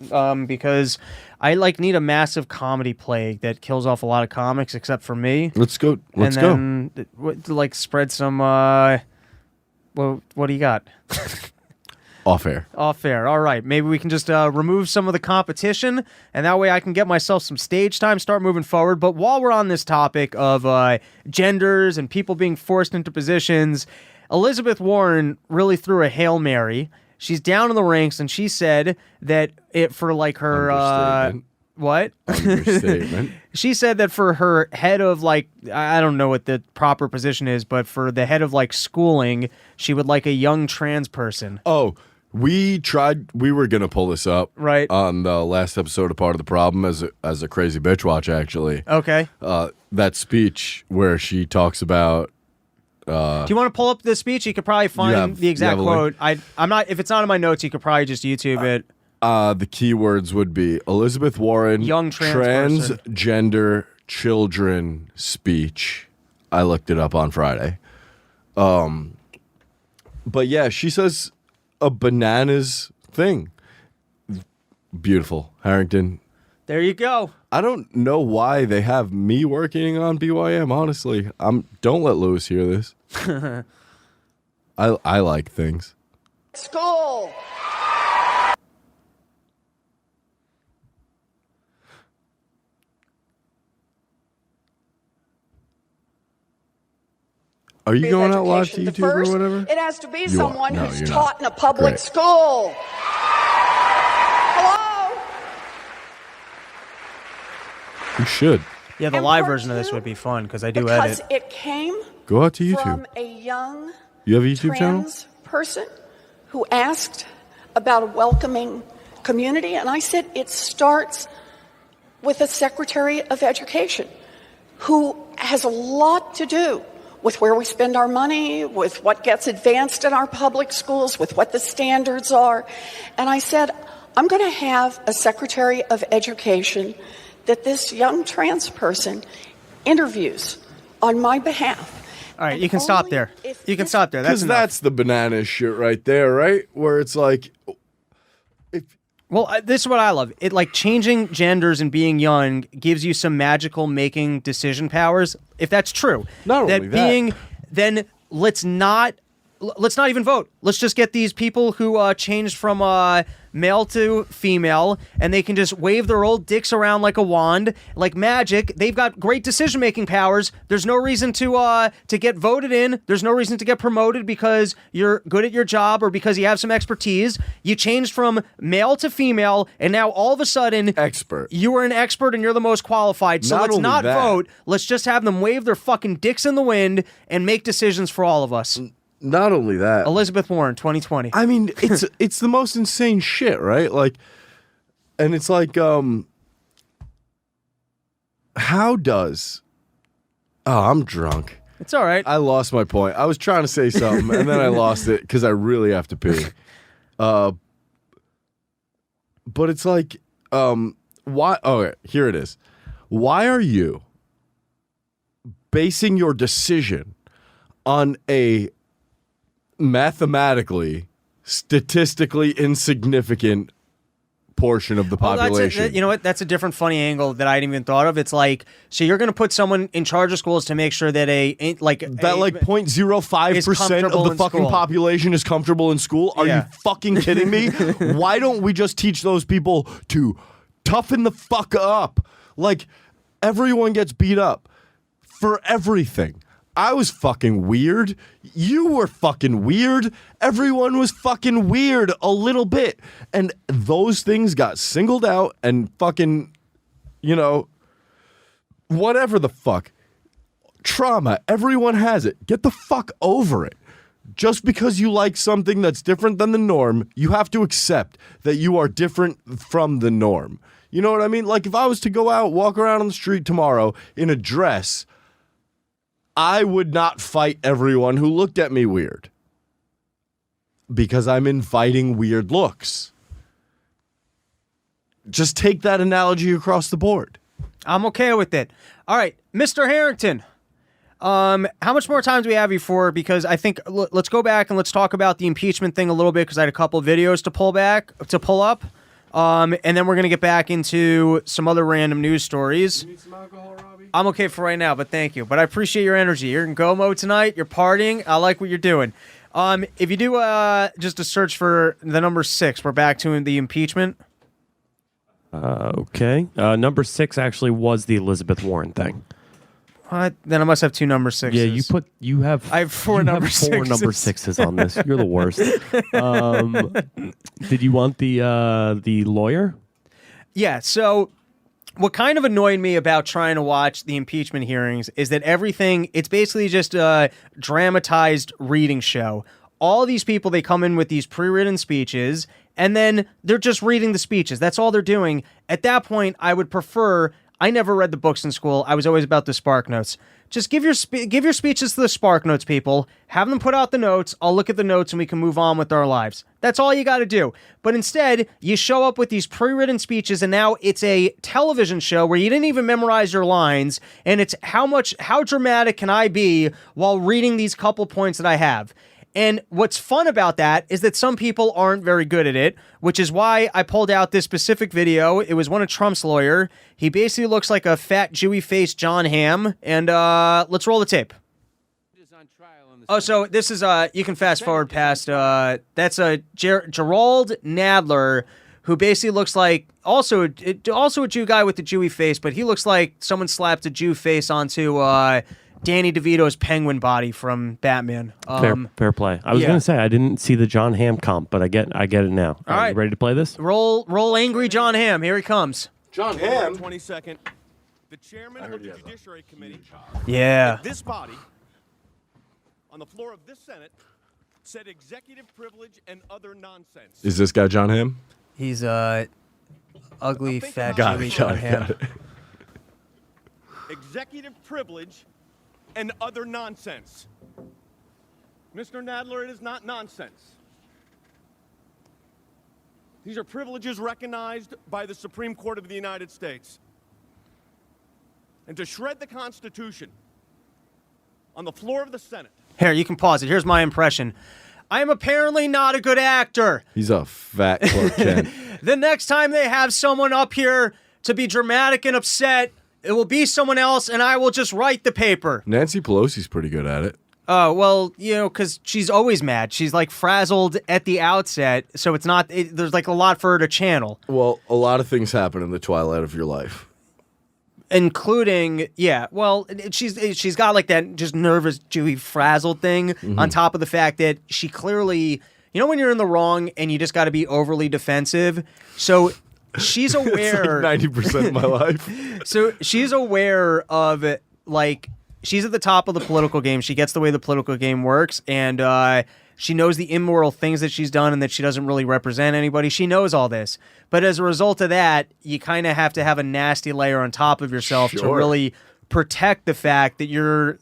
because I need a massive comedy plague that kills off a lot of comics except for me. Let's go. Let's go. Spread some what do you got? Off air. All right. Maybe we can just remove some of the competition, and that way I can get myself some stage time, start moving forward. But while we're on this topic of genders and people being forced into positions, Elizabeth Warren really threw a Hail Mary. She's down in the ranks, and she said that for her... What? Understatement. She said that for her head of, I don't know what the proper position is, but for the head of, schooling, she would like a young trans person. Oh, we were going to pull this up right on the last episode of Part of the Problem as a crazy bitch watch, actually. Okay. That speech where she talks about... Do you want to pull up the speech? You could probably find the exact quote. I'm not. If it's not in my notes, you could probably just YouTube it. The keywords would be Elizabeth Warren, young transgender children speech. I looked it up on Friday. But yeah, she says a bananas thing. Beautiful. Harrington, There you go. I don't know why they have me working on BYM, honestly. Don't let Lewis hear this. I like things. School. Are you going out live to YouTube First, or whatever? It has to be You someone are. No, who's you're taught not. in a public Great. school. Hello? You should. Yeah, the And live part version of this two, would be fun because I do Because edit. it came Go out to YouTube. from a young You have a YouTube channel? trans person who asked about a welcoming community, and I said it starts with a Secretary of Education who has a lot to do with where we spend our money, with what gets advanced in our public schools, with what the standards are. And I said, I'm going to have a Secretary of Education that this young trans person interviews on my behalf. All right, And you can stop only there. if You can this- stop there. That's Because enough. that's the banana shit right there, right? Where it's like, Well, this is what I love. It like changing genders and being young gives you some magical making decision powers. If that's true, Not that only that. being, then let's not even vote. Let's just get these people who changed from male to female, and they can just wave their old dicks around like a wand, like magic. They've got great decision-making powers. There's no reason to get voted in. There's no reason to get promoted because you're good at your job or because you have some expertise. You changed from male to female, and now all of a sudden, expert. you are an expert and you're the most qualified. So Not let's only not that. vote. Let's just have them wave their fucking dicks in the wind and make decisions for all of us. Not only that. Elizabeth Warren, 2020. I mean, it's the most insane shit, right? Like, and it's like, how does? Oh, I'm drunk. It's all right. I lost my point. I was trying to say something, and then I lost it because I really have to pee. But it's like, why? Okay, here it is. Why are you basing your decision on a mathematically, statistically insignificant portion of the Well, population? you know what? That's a different funny angle that I hadn't even thought of. It's like, so you're going to put someone in charge of schools to make sure that that 0.05% is of comfortable the in fucking school. population is comfortable in school? Are Yeah. you fucking kidding me? Why don't we just teach those people to toughen the fuck up? Like, everyone gets beat up for everything. I was fucking weird. You were fucking weird. Everyone was fucking weird a little bit. And those things got singled out and fucking, whatever the fuck. Trauma. Everyone has it. Get the fuck over it. Just because you like something that's different than the norm, you have to accept that you are different from the norm. You know what I mean? Like, if I was to go out, walk around on the street tomorrow in a dress, I would not fight everyone who looked at me weird because I'm inviting weird looks. Just take that analogy across the board. I'm okay with it. All right, Mr. Harrington. How much more time do we have you for? Because I think let's go back and let's talk about the impeachment thing a little bit because I had a couple of videos to pull up. And then we're going to get back into some other random news stories. You need some alcohol, Robbie? I'm okay for right now, but thank you. But I appreciate your energy. You're in go mode tonight. You're partying. I like what you're doing. If you do just a search for the number 6, we're back to the impeachment. Okay. Number 6 actually was the Elizabeth Warren thing. What? Then I must have 2 number 6s. Yeah, you have. I have 4 you number have 4 6s. number 6s on this. You're the worst. Did you want the lawyer? Yeah, so what kind of annoyed me about trying to watch the impeachment hearings is that it's basically just a dramatized reading show. All these people, they come in with these pre-written speeches, and then they're just reading the speeches. That's all they're doing. At that point, I would prefer... I never read the books in school. I was always about the Spark Notes. Just give your speeches to the Spark Notes people. Have them put out the notes. I'll look at the notes and we can move on with our lives. That's all you got to do. But instead, you show up with these pre-written speeches and now it's a television show where you didn't even memorize your lines. And it's how dramatic can I be while reading these couple points that I have? And what's fun about that is that some people aren't very good at it, which is why I pulled out this specific video. It was one of Trump's lawyer. He basically looks like a fat, Jewy-faced John Hamm. And let's roll the tape. Oh, so this is, you can fast forward past, that's Gerald Nadler, who basically looks like also a Jew guy with the Jewy face, but he looks like someone slapped a Jew face onto Danny DeVito's penguin body from Batman. Fair play. I was going to say I didn't see the John Hamm comp, but I get it now. All right. You ready to play this? Roll angry John Hamm. Here he comes. John Hamm. 22nd. The chairman of the Judiciary Committee. Yeah. This body, on the floor of this Senate, said executive privilege and other nonsense. Is this guy John Hamm? He's ugly, fat, Got Jewy it, John Hamm. got it. Executive privilege and other nonsense. Mr. Nadler, it is not nonsense. These are privileges recognized by the Supreme Court of the United States. And to shred the Constitution on the floor of the Senate. Here, you can pause it. Here's my impression. I am apparently not a good actor. He's a fat Clark Kent. The next time they have someone up here to be dramatic and upset, it will be someone else, and I will just write the paper. Nancy Pelosi's pretty good at it. Oh, well, because she's always mad. She's, like, frazzled at the outset, so it's not... there's, like, a lot for her to channel. Well, a lot of things happen in the twilight of your life. Including, she's got, like, that just nervous, Jewy, frazzled thing on top of the fact that she clearly... You know when you're in the wrong and you just got to be overly defensive? So... She's aware. It's like 90% of my life. So she's aware of, like, she's at the top of the political game. She gets the way the political game works, and she knows the immoral things that she's done and that she doesn't really represent anybody. She knows all this. But as a result of that, you kind of have to have a nasty layer on top of yourself to really protect the fact that you're...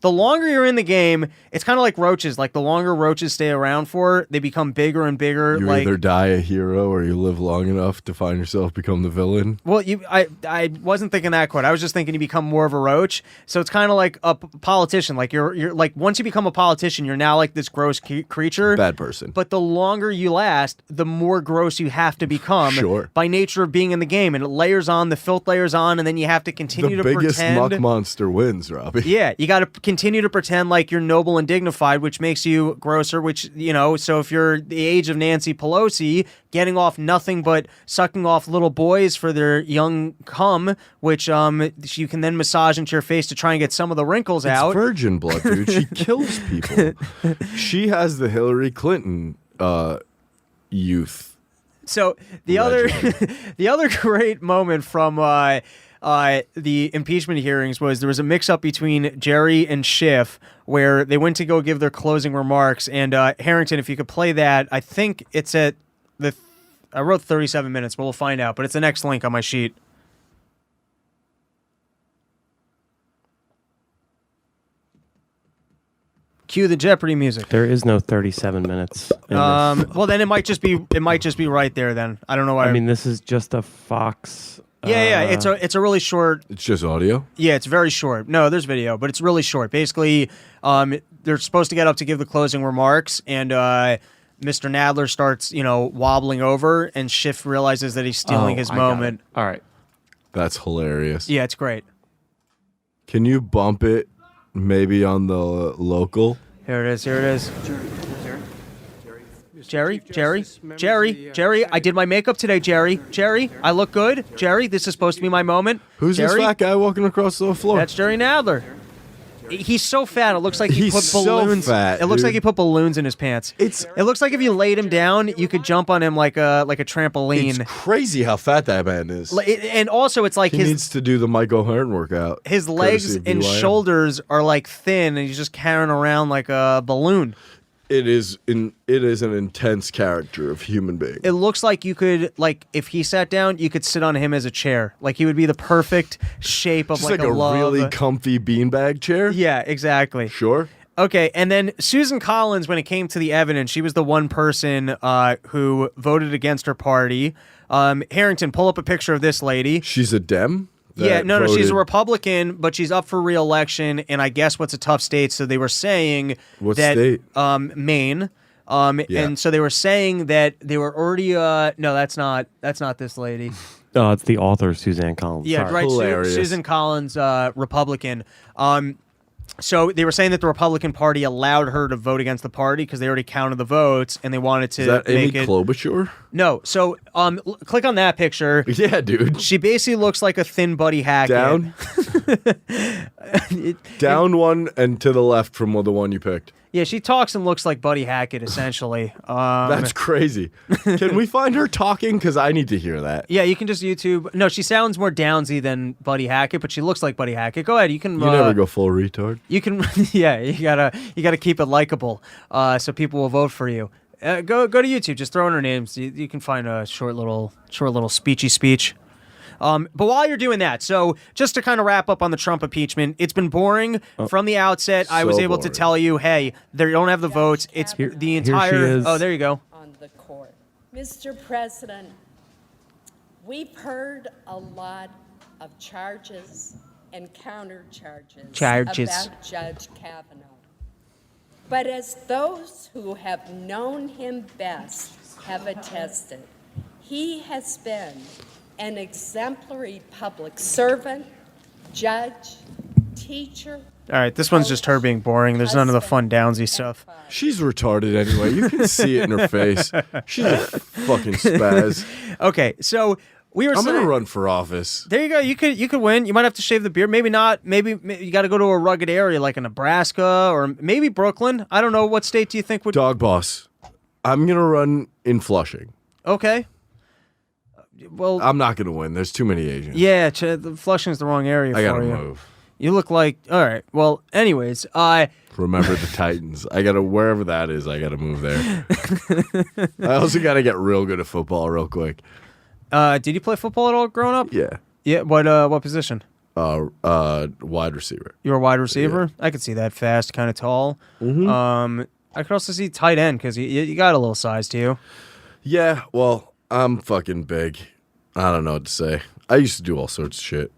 The longer you're in the game, it's kind of like roaches. Like, the longer roaches stay around for, they become bigger and bigger. You either die a hero or you live long enough to find yourself become the villain. Well, I wasn't thinking that quite. I was just thinking you become more of a roach. So it's kind of like a politician. Like, you're like, once you become a politician, you're now like this gross creature. Bad person. But the longer you last, the more gross you have to become by nature of being in the game. And it layers on, the filth layers on, and then you have to continue to pretend. The biggest muck monster wins, Robbie. Yeah, you got to continue to pretend like you're noble and dignified, which makes you grosser, which, so if you're the age of Nancy Pelosi, getting off nothing but sucking off little boys for their young cum, which you can then massage into your face to try and get some of the wrinkles out. It's virgin blood, dude. She kills people. She has the Hillary Clinton youth. So the other great moment from the impeachment hearings was there was a mix-up between Jerry and Schiff where they went to go give their closing remarks, and Harrington, if you could play that, I think it's at I wrote 37 minutes, but we'll find out, but it's the next link on my sheet. Cue the Jeopardy music. There is no 37 minutes. Well, then it might just be right there. Then I don't know why. I mean, this is just a Fox. Yeah. It's a really short. It's just audio? Yeah, it's very short. No, there's video, but it's really short. Basically, they're supposed to get up to give the closing remarks, and Mr. Nadler starts, wobbling over, and Schiff realizes that he's stealing his moment. All right. That's hilarious. Yeah, it's great. Can you bump it maybe on the local? Here it is. Jerry, I did my makeup today, Jerry, I look good. Jerry, this is supposed to be my moment. Who's Jerry? this fat guy walking across the floor? That's Jerry Nadler. He's so fat, it looks like he put balloons. So fat, it looks dude. like he put balloons in his pants. It looks like if you laid him down, you could jump on him like a trampoline. It's crazy how fat that man is. And also, it's like he needs to do the Michael Hearn workout. His legs and shoulders are like thin, and he's just carrying around like a balloon. It is an intense character of human being. It looks like you could, if he sat down, you could sit on him as a chair. Like, he would be the perfect shape of just like a really comfy beanbag chair? Yeah, exactly. Sure. Okay, and then Susan Collins, when it came to the evidence, she was the one person who voted against her party. Harrington, pull up a picture of this lady. She's a Dem? Yeah, no, she's a voted. Republican, but she's up for re-election, and I guess what's a tough state. So they were saying What that state? Maine. Yeah. And so they were saying that they were already. No, that's not this lady. Oh, it's the author, Suzanne Collins. Yeah, Sorry. right. Hilarious. Susan Collins, Republican. So they were saying that the Republican Party allowed her to vote against the party because they already counted the votes and they wanted to Is that Amy make it. Klobuchar? No. So click on that picture. Yeah, dude. She basically looks like a thin Buddy Hackett. Down? Down one and to the left from the one you picked. Yeah, she talks and looks like Buddy Hackett, essentially. That's crazy. Can we find her talking? Because I need to hear that. Yeah, you can just YouTube. No, she sounds more Downsy than Buddy Hackett, but she looks like Buddy Hackett. Go ahead, you can. You never go full retard. You can. Yeah, you gotta keep it likable, so people will vote for you. Go to YouTube. Just throw in her names. You can find a short little speechy speech. But while you're doing that, so just to kind of wrap up on the Trump impeachment, it's been boring from the outset. I was So able to boring. tell you, hey, they don't have the votes. It's the entire. Here she is. Oh, there you go. On the court. Mr. President, we've heard a lot of charges and counter charges about Judge Kavanaugh. But as those who have known him best have attested, he has been an exemplary public servant, judge, teacher. All right, this one's just her being boring. There's none of the fun Downsy stuff. She's retarded anyway. You can see it in her face. She's a fucking spaz. Okay, so we were. I'm saying, gonna run for office. There you go. You could win. You might have to shave the beard. Maybe not. Maybe you got to go to a rugged area like in Nebraska or maybe Brooklyn. I don't know. What state do you think would? Dog boss. I'm gonna run in Flushing. Okay. Well, I'm not gonna win. There's too many Asians. yeah, Flushing's the wrong area I for gotta you. move. You look like. All right. Well, anyways, Remember the Titans. I gotta wherever that is. I gotta move there. I also gotta get real good at football real quick. did you play football at all growing up? Yeah. Yeah. What position? Wide receiver. You were a wide receiver. I could see that. Fast, kind of tall. Mm-hmm. I could also see tight end because you got a little size to you. Yeah. Well, I'm fucking big. I don't know what to say. I used to do all sorts of shit.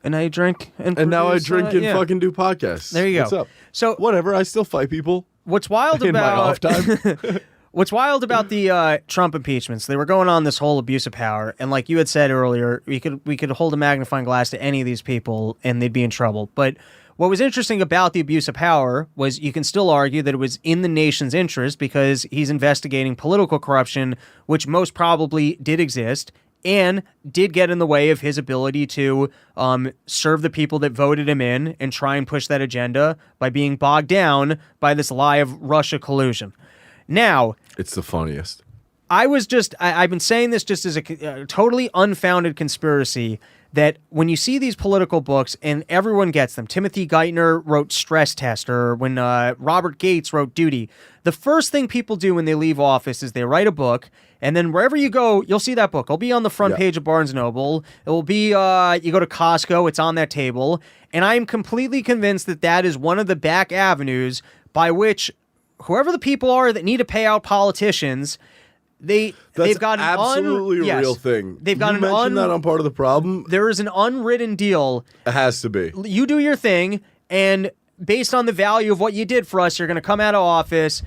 And now you drink and now I produce, drink and yeah. fucking do podcasts. There you go. What's up? So Whatever. I still fight people what's wild in my about off time. what's wild about the Trump impeachments? They were going on this whole abuse of power, and like you had said earlier, we could hold a magnifying glass to any of these people, and they'd be in trouble. But what was interesting about the abuse of power was you can still argue that it was in the nation's interest because he's investigating political corruption, which most probably did exist and did get in the way of his ability to serve the people that voted him in and try and push that agenda by being bogged down by this lie of Russia collusion. Now, It's the funniest. I've been saying this just as a totally unfounded conspiracy that when you see these political books and everyone gets them, Timothy Geithner wrote Stress Test, or when Robert Gates wrote Duty, the first thing people do when they leave office is they write a book, and then wherever you go, you'll see that book. It'll be on the front page of Barnes & Noble. It will be, you go to Costco, it's on that table, and I am completely convinced that that is one of the back avenues by which whoever the people are that need to pay out politicians, they've got an absolutely a real thing. They've got you mentioned that I'm part of the problem. There is an unwritten deal. It has to be. You do your thing, and based on the value of what you did for us, you're going to come out of office.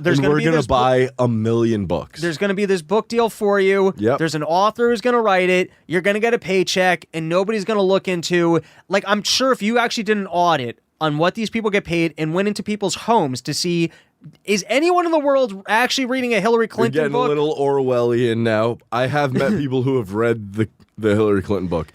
And we're going to buy 1 million books. There's going to be this book deal for you. Yep. There's an author who's going to write it. You're going to get a paycheck, and nobody's going to look into, like, I'm sure if you actually did an audit on what these people get paid and went into people's homes to see, is anyone in the world actually reading a Hillary Clinton You're getting book? a little Orwellian now. I have met people who have read the Hillary Clinton book.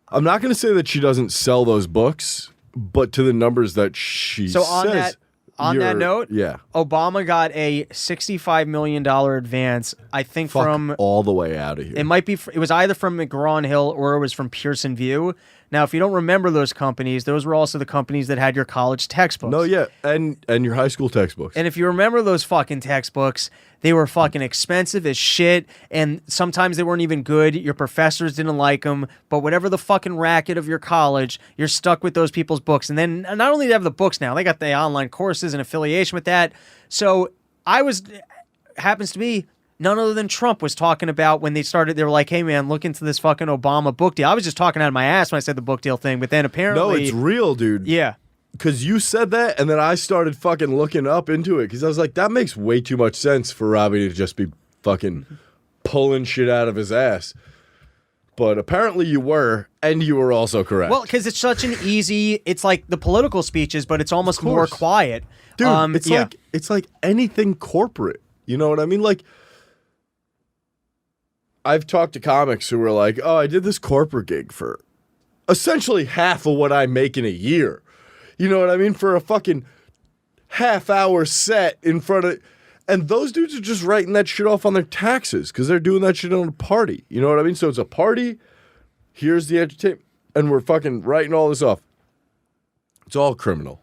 I'm not going to say that she doesn't sell those books, but to the numbers that she So says. on that note, yeah. Obama got a $65 million advance, I think, Fuck from all the way out of here. it might be. It was either from McGraw-Hill or it was from Pearson VUE. Now, if you don't remember those companies, those were also the companies that had your college textbooks. No, yeah, and your high school textbooks. And if you remember those fucking textbooks, they were fucking expensive as shit, and sometimes they weren't even good. Your professors didn't like them, but whatever the fucking racket of your college, you're stuck with those people's books. And then not only do they have the books now, they got the online courses and affiliation with that. So happens to be none other than Trump was talking about when they were like, hey man, look into this fucking Obama book deal. I was just talking out of my ass when I said the book deal thing, but then apparently... No, it's real, dude. Yeah. Because you said that, and then I started fucking looking up into it, because I was like, that makes way too much sense for Robbie to just be fucking pulling shit out of his ass. But apparently you were, and you were also correct. Well, because it's such an easy... It's like the political speeches, but it's almost more quiet. Dude, it's like anything corporate. You know what I mean? Like, I've talked to comics who were like, oh, I did this corporate gig for essentially half of what I make in a year. You know what I mean? For a fucking half-hour set in front of... And those dudes are just writing that shit off on their taxes because they're doing that shit on a party. You know what I mean? So it's a party. Here's the entertainment. And we're fucking writing all this off. It's all criminals.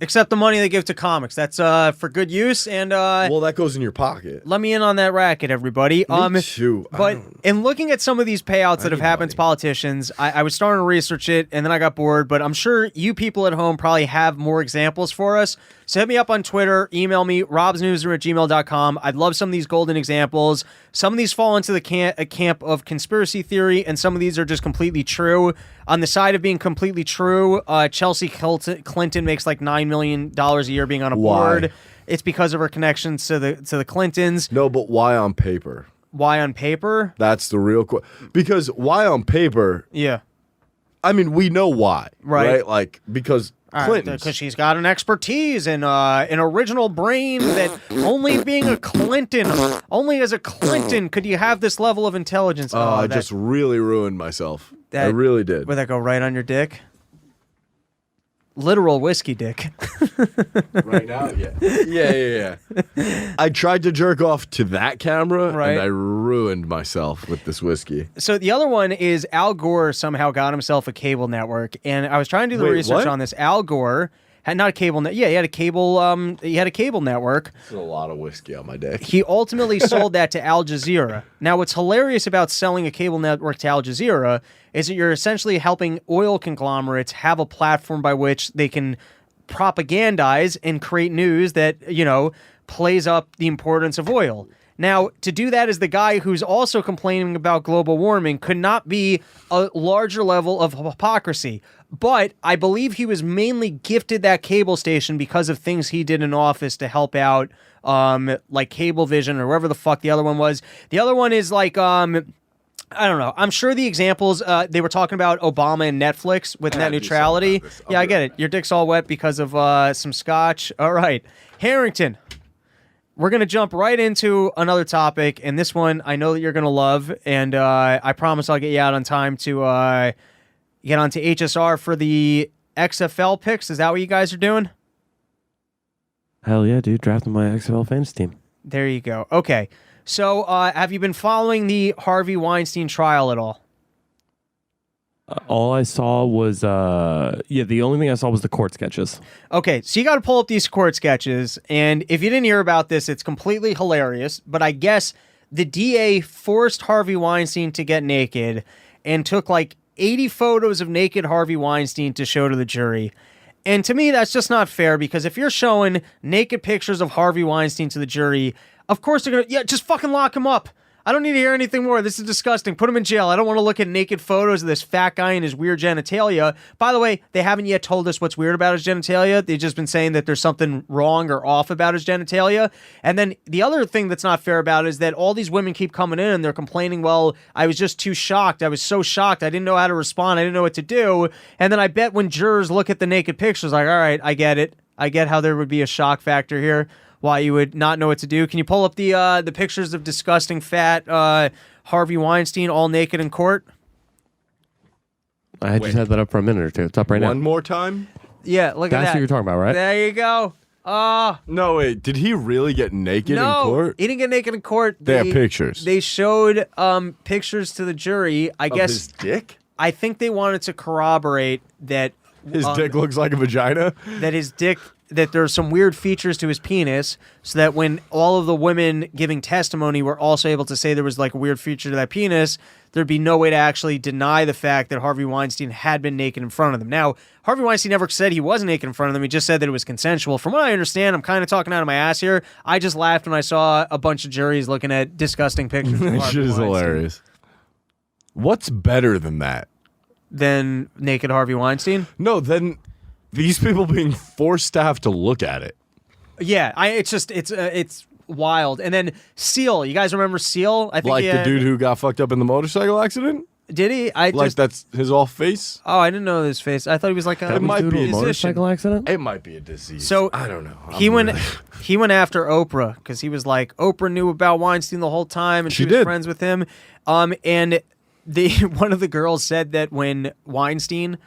Except the money they give to comics. That's for good use. And well, that goes in your pocket. Let me in on that racket, everybody. Me too. But in looking at some of these payouts that have happened to politicians, I was starting to research it, and then I got bored. But I'm sure you people at home probably have more examples for us. So hit me up on Twitter, email me, robsnewsroom@gmail.com. I'd love some of these golden examples. Some of these fall into the camp of conspiracy theory, and some of these are just completely true. On the side of being completely true, Chelsea Clinton makes like $9 million a year being on a board. It's because of her connections to the Clintons. No, but why on paper? Why on paper? That's the real question. Because why on paper? Yeah. I mean, we know why, right? Like, because Clinton. Because she's got an expertise and an original brain that only being a Clinton, only as a Clinton could you have this level of intelligence. I just really ruined myself. I really did. Would that go right on your dick? Literal whiskey dick. Right now? Yeah. I tried to jerk off to that camera, and I ruined myself with this whiskey. So the other one is Al Gore somehow got himself a cable network, and I was trying to do the research on this. Al Gore had not a cable net. Yeah, he had a cable. He had a cable network. There's a lot of whiskey on my dick. He ultimately sold that to Al Jazeera. Now, what's hilarious about selling a cable network to Al Jazeera is that you're essentially helping oil conglomerates have a platform by which they can propagandize and create news that, plays up the importance of oil. Now, to do that as the guy who's also complaining about global warming could not be a larger level of hypocrisy. But I believe he was mainly gifted that cable station because of things he did in office to help out, like Cablevision or whoever the fuck the other one was. The other one is like... I don't know. I'm sure the examples, they were talking about Obama and Netflix with net neutrality. Yeah, I get it. Your dick's all wet because of some scotch. All right. Harrington, we're going to jump right into another topic, and this one I know that you're going to love, and I promise I'll get you out on time to get onto HSR for the XFL picks. Is that what you guys are doing? Hell yeah, dude. Drafting my XFL fantasy team. There you go. Okay. So, have you been following the Harvey Weinstein trial at all? All I saw was, the only thing I saw was the court sketches. Okay, so you got to pull up these court sketches, and if you didn't hear about this, it's completely hilarious, but I guess the DA forced Harvey Weinstein to get naked and took like 80 photos of naked Harvey Weinstein to show to the jury. And to me, that's just not fair, because if you're showing naked pictures of Harvey Weinstein to the jury, of course they're going to, just fucking lock him up. I don't need to hear anything more. This is disgusting. Put him in jail. I don't want to look at naked photos of this fat guy and his weird genitalia. By the way, they haven't yet told us what's weird about his genitalia. They've just been saying that there's something wrong or off about his genitalia. And then the other thing that's not fair about it is that all these women keep coming in and they're complaining, well, I was just too shocked. I was so shocked. I didn't know how to respond. I didn't know what to do. And then I bet when jurors look at the naked pictures, like, all right, I get it. I get how there would be a shock factor here. Why you would not know what to do. Can you pull up the pictures of disgusting fat Harvey Weinstein all naked in court? I just had that up for a minute or two. It's up right now. One more time? Yeah, look at that. That's what you're talking about, right? There you go. No, wait. Did he really get naked in court? He didn't get naked in court. They have pictures. They showed pictures to the jury. I guess his dick? I think they wanted to corroborate that his dick looks like a vagina? That his dick that there's some weird features to his penis, so that when all of the women giving testimony were also able to say there was like a weird feature to that penis, there'd be no way to actually deny the fact that Harvey Weinstein had been naked in front of them. Now, Harvey Weinstein never said he wasn't naked in front of them. He just said that it was consensual. From what I understand, I'm kind of talking out of my ass here. I just laughed when I saw a bunch of juries looking at disgusting pictures of That Harvey shit is Weinstein. hilarious. What's better than that? Than naked Harvey Weinstein? No, then these people being forced to have to look at it. Yeah, it's wild. And then Seal, you guys remember Seal? I think Like the dude who got fucked up in the motorcycle accident? Did he? That's his all face? Oh, I didn't know his face. I thought he was like a It might be a motorcycle accident. It might be a disease. So I don't know. He went after Oprah because he was like, Oprah knew about Weinstein the whole time and she was did. friends with him. And one of the girls said that when Weinstein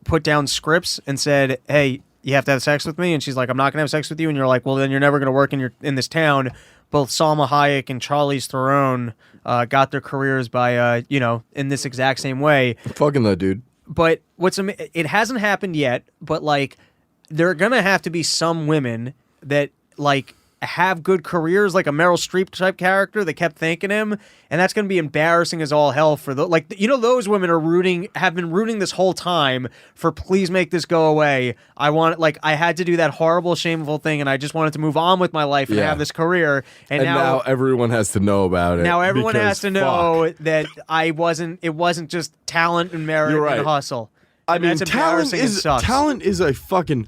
put down scripts and said, "Hey, you have to have sex with me," and she's like, "I'm not gonna have sex with you," and you're like, "Well, then you're never gonna work in this town." Both Salma Hayek and Charlize Theron got their careers by in this exact same way. Fucking that dude. But it hasn't happened yet, but like there are gonna have to be some women that like have good careers, like a Meryl Streep type character that kept thanking him, and that's gonna be embarrassing as all hell for those women have been rooting this whole time for please make this go away. I had to do that horrible, shameful thing, and I just wanted to move on with my life and have this career, and now everyone has to know about it. Now everyone has to know fuck. that it wasn't just talent and merit You're right. and hustle. I And mean, that's embarrassing and sucks. talent is a fucking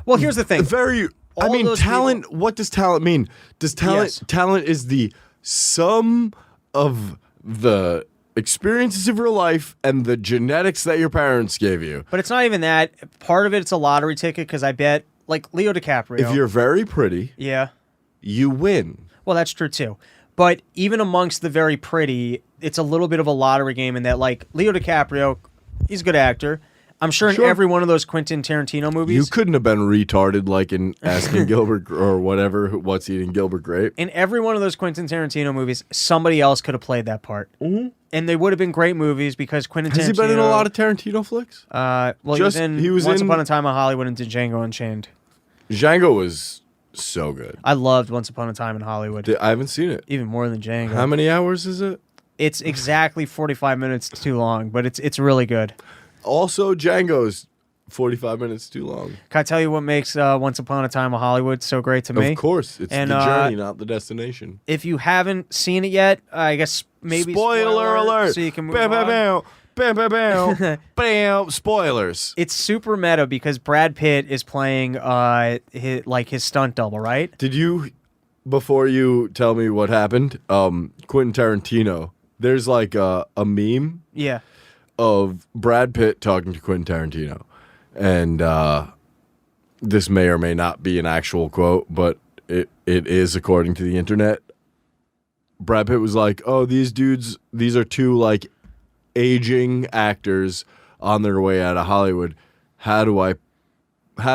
Well, here's the thing. Talent. What does talent mean? Does talent? Yes. Talent is the sum of the experiences of your life and the genetics that your parents gave you. But it's not even that. Part of it's a lottery ticket because I bet, like Leo DiCaprio. If you're very pretty, yeah, you win. well, that's true too. But even amongst the very pretty, it's a little bit of a lottery game in that, like Leo DiCaprio, he's a good actor. I'm sure in every one of those Quentin Tarantino movies. You couldn't have been retarded like in Asking Gilbert or whatever. What's Eating Gilbert Grape? In every one of those Quentin Tarantino movies, somebody else could have played that part. Mm-hmm. And they would have been great movies because Quentin Tarantino... Has he been in a lot of Tarantino flicks? Well, he was Once Upon a Time in Hollywood and did Django Unchained. Django was so good. I loved Once Upon a Time in Hollywood. I haven't seen it. Even more than Django. How many hours is it? It's exactly 45 minutes too long, but it's really good. Also, Django's 45 minutes too long. Can I tell you what makes Once Upon a Time in Hollywood so great to me? Of course. It's the journey, not the destination. If you haven't seen it yet, I guess maybe Spoiler alert. so you can move Bam, bam, on. bam. Bam, bam, bam. Bam. Spoilers. It's super meta because Brad Pitt is playing his stunt double, right? Did you, before you tell me what happened, Quentin Tarantino, there's like a meme Yeah. of Brad Pitt talking to Quentin Tarantino. And this may or may not be an actual quote, but it is according to the internet. Brad Pitt was like, "Oh, these are two like aging actors on their way out of Hollywood. How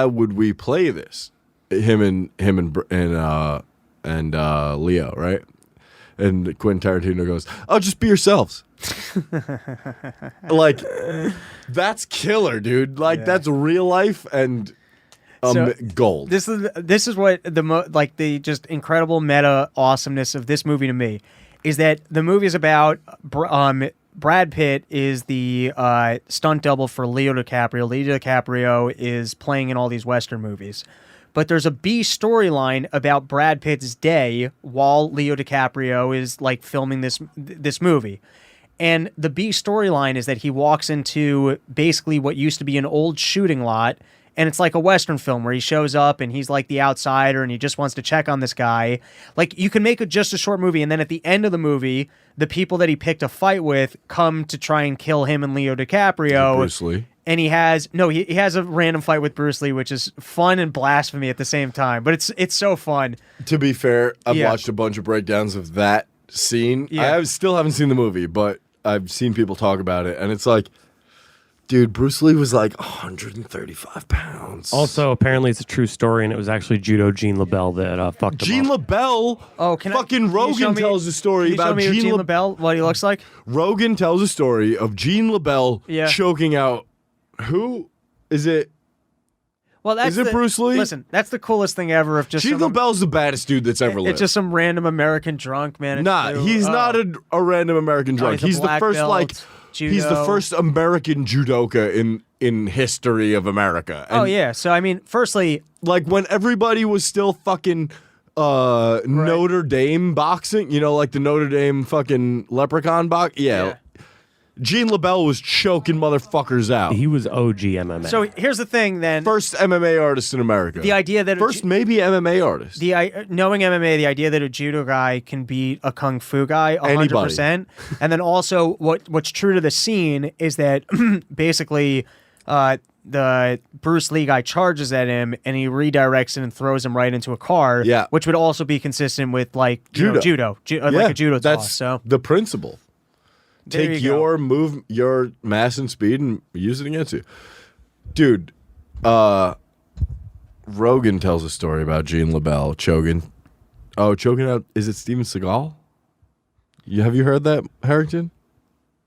would we play this? Him and Leo, right?" And Quentin Tarantino goes, "Oh, just be yourselves." Like, that's killer, dude. Like, that's real life and gold. This is what the just incredible meta awesomeness of this movie to me is that the movie is about Brad Pitt is the stunt double for Leo DiCaprio. Leo DiCaprio is playing in all these Western movies. But there's a B storyline about Brad Pitt's day while Leo DiCaprio is like filming this movie. And the B storyline is that he walks into basically what used to be an old shooting lot, and it's like a Western film where he shows up and he's like the outsider and he just wants to check on this guy. Like, you can make it just a short movie, and then at the end of the movie, the people that he picked a fight with come to try and kill him and Leo DiCaprio. Bruce Lee. And he has a random fight with Bruce Lee, which is fun and blasphemy at the same time. But it's so fun. To be fair, I've watched a bunch of breakdowns of that scene. Yeah. I still haven't seen the movie, but I've seen people talk about it, and it's like, dude, Bruce Lee was like 135 pounds. Also, apparently it's a true story, and it was actually judo Gene LaBelle that fucked him Gene up. LaBelle. Oh, fucking Rogan tells a story about Gene LaBelle, what he looks like? Rogan tells a story of Gene LaBelle Yeah. choking out. Who is it? Well, that's Is it Bruce Lee? Listen, that's the coolest thing ever. If just Gene LeBell's the baddest dude that's ever lived. it's just some random American drunk man. He's not a random American drunk. he's a He's the black first belt, he's the judo. first American judoka in history of America. And yeah. So I mean, firstly, like when everybody was still fucking Notre Dame boxing, like the Notre Dame fucking leprechaun box. Yeah. Gene LeBell was choking motherfuckers out. He was OG MMA. so here's the thing. Then First MMA artist in America. the idea that First maybe MMA artist. knowing MMA, the idea that a judo guy can beat a kung fu guy 100%, and then also what's true to the scene is that basically the Bruce Lee guy charges at him and he redirects it and throws him right into a car. Yeah. Which would also be consistent with like Judo. like a judo that's toss. So the principle. There Take you go. your mass and speed and use it against you. Dude, Rogan tells a story about Gene LeBell choking out, is it Steven Seagal? Have you heard that, Harrington?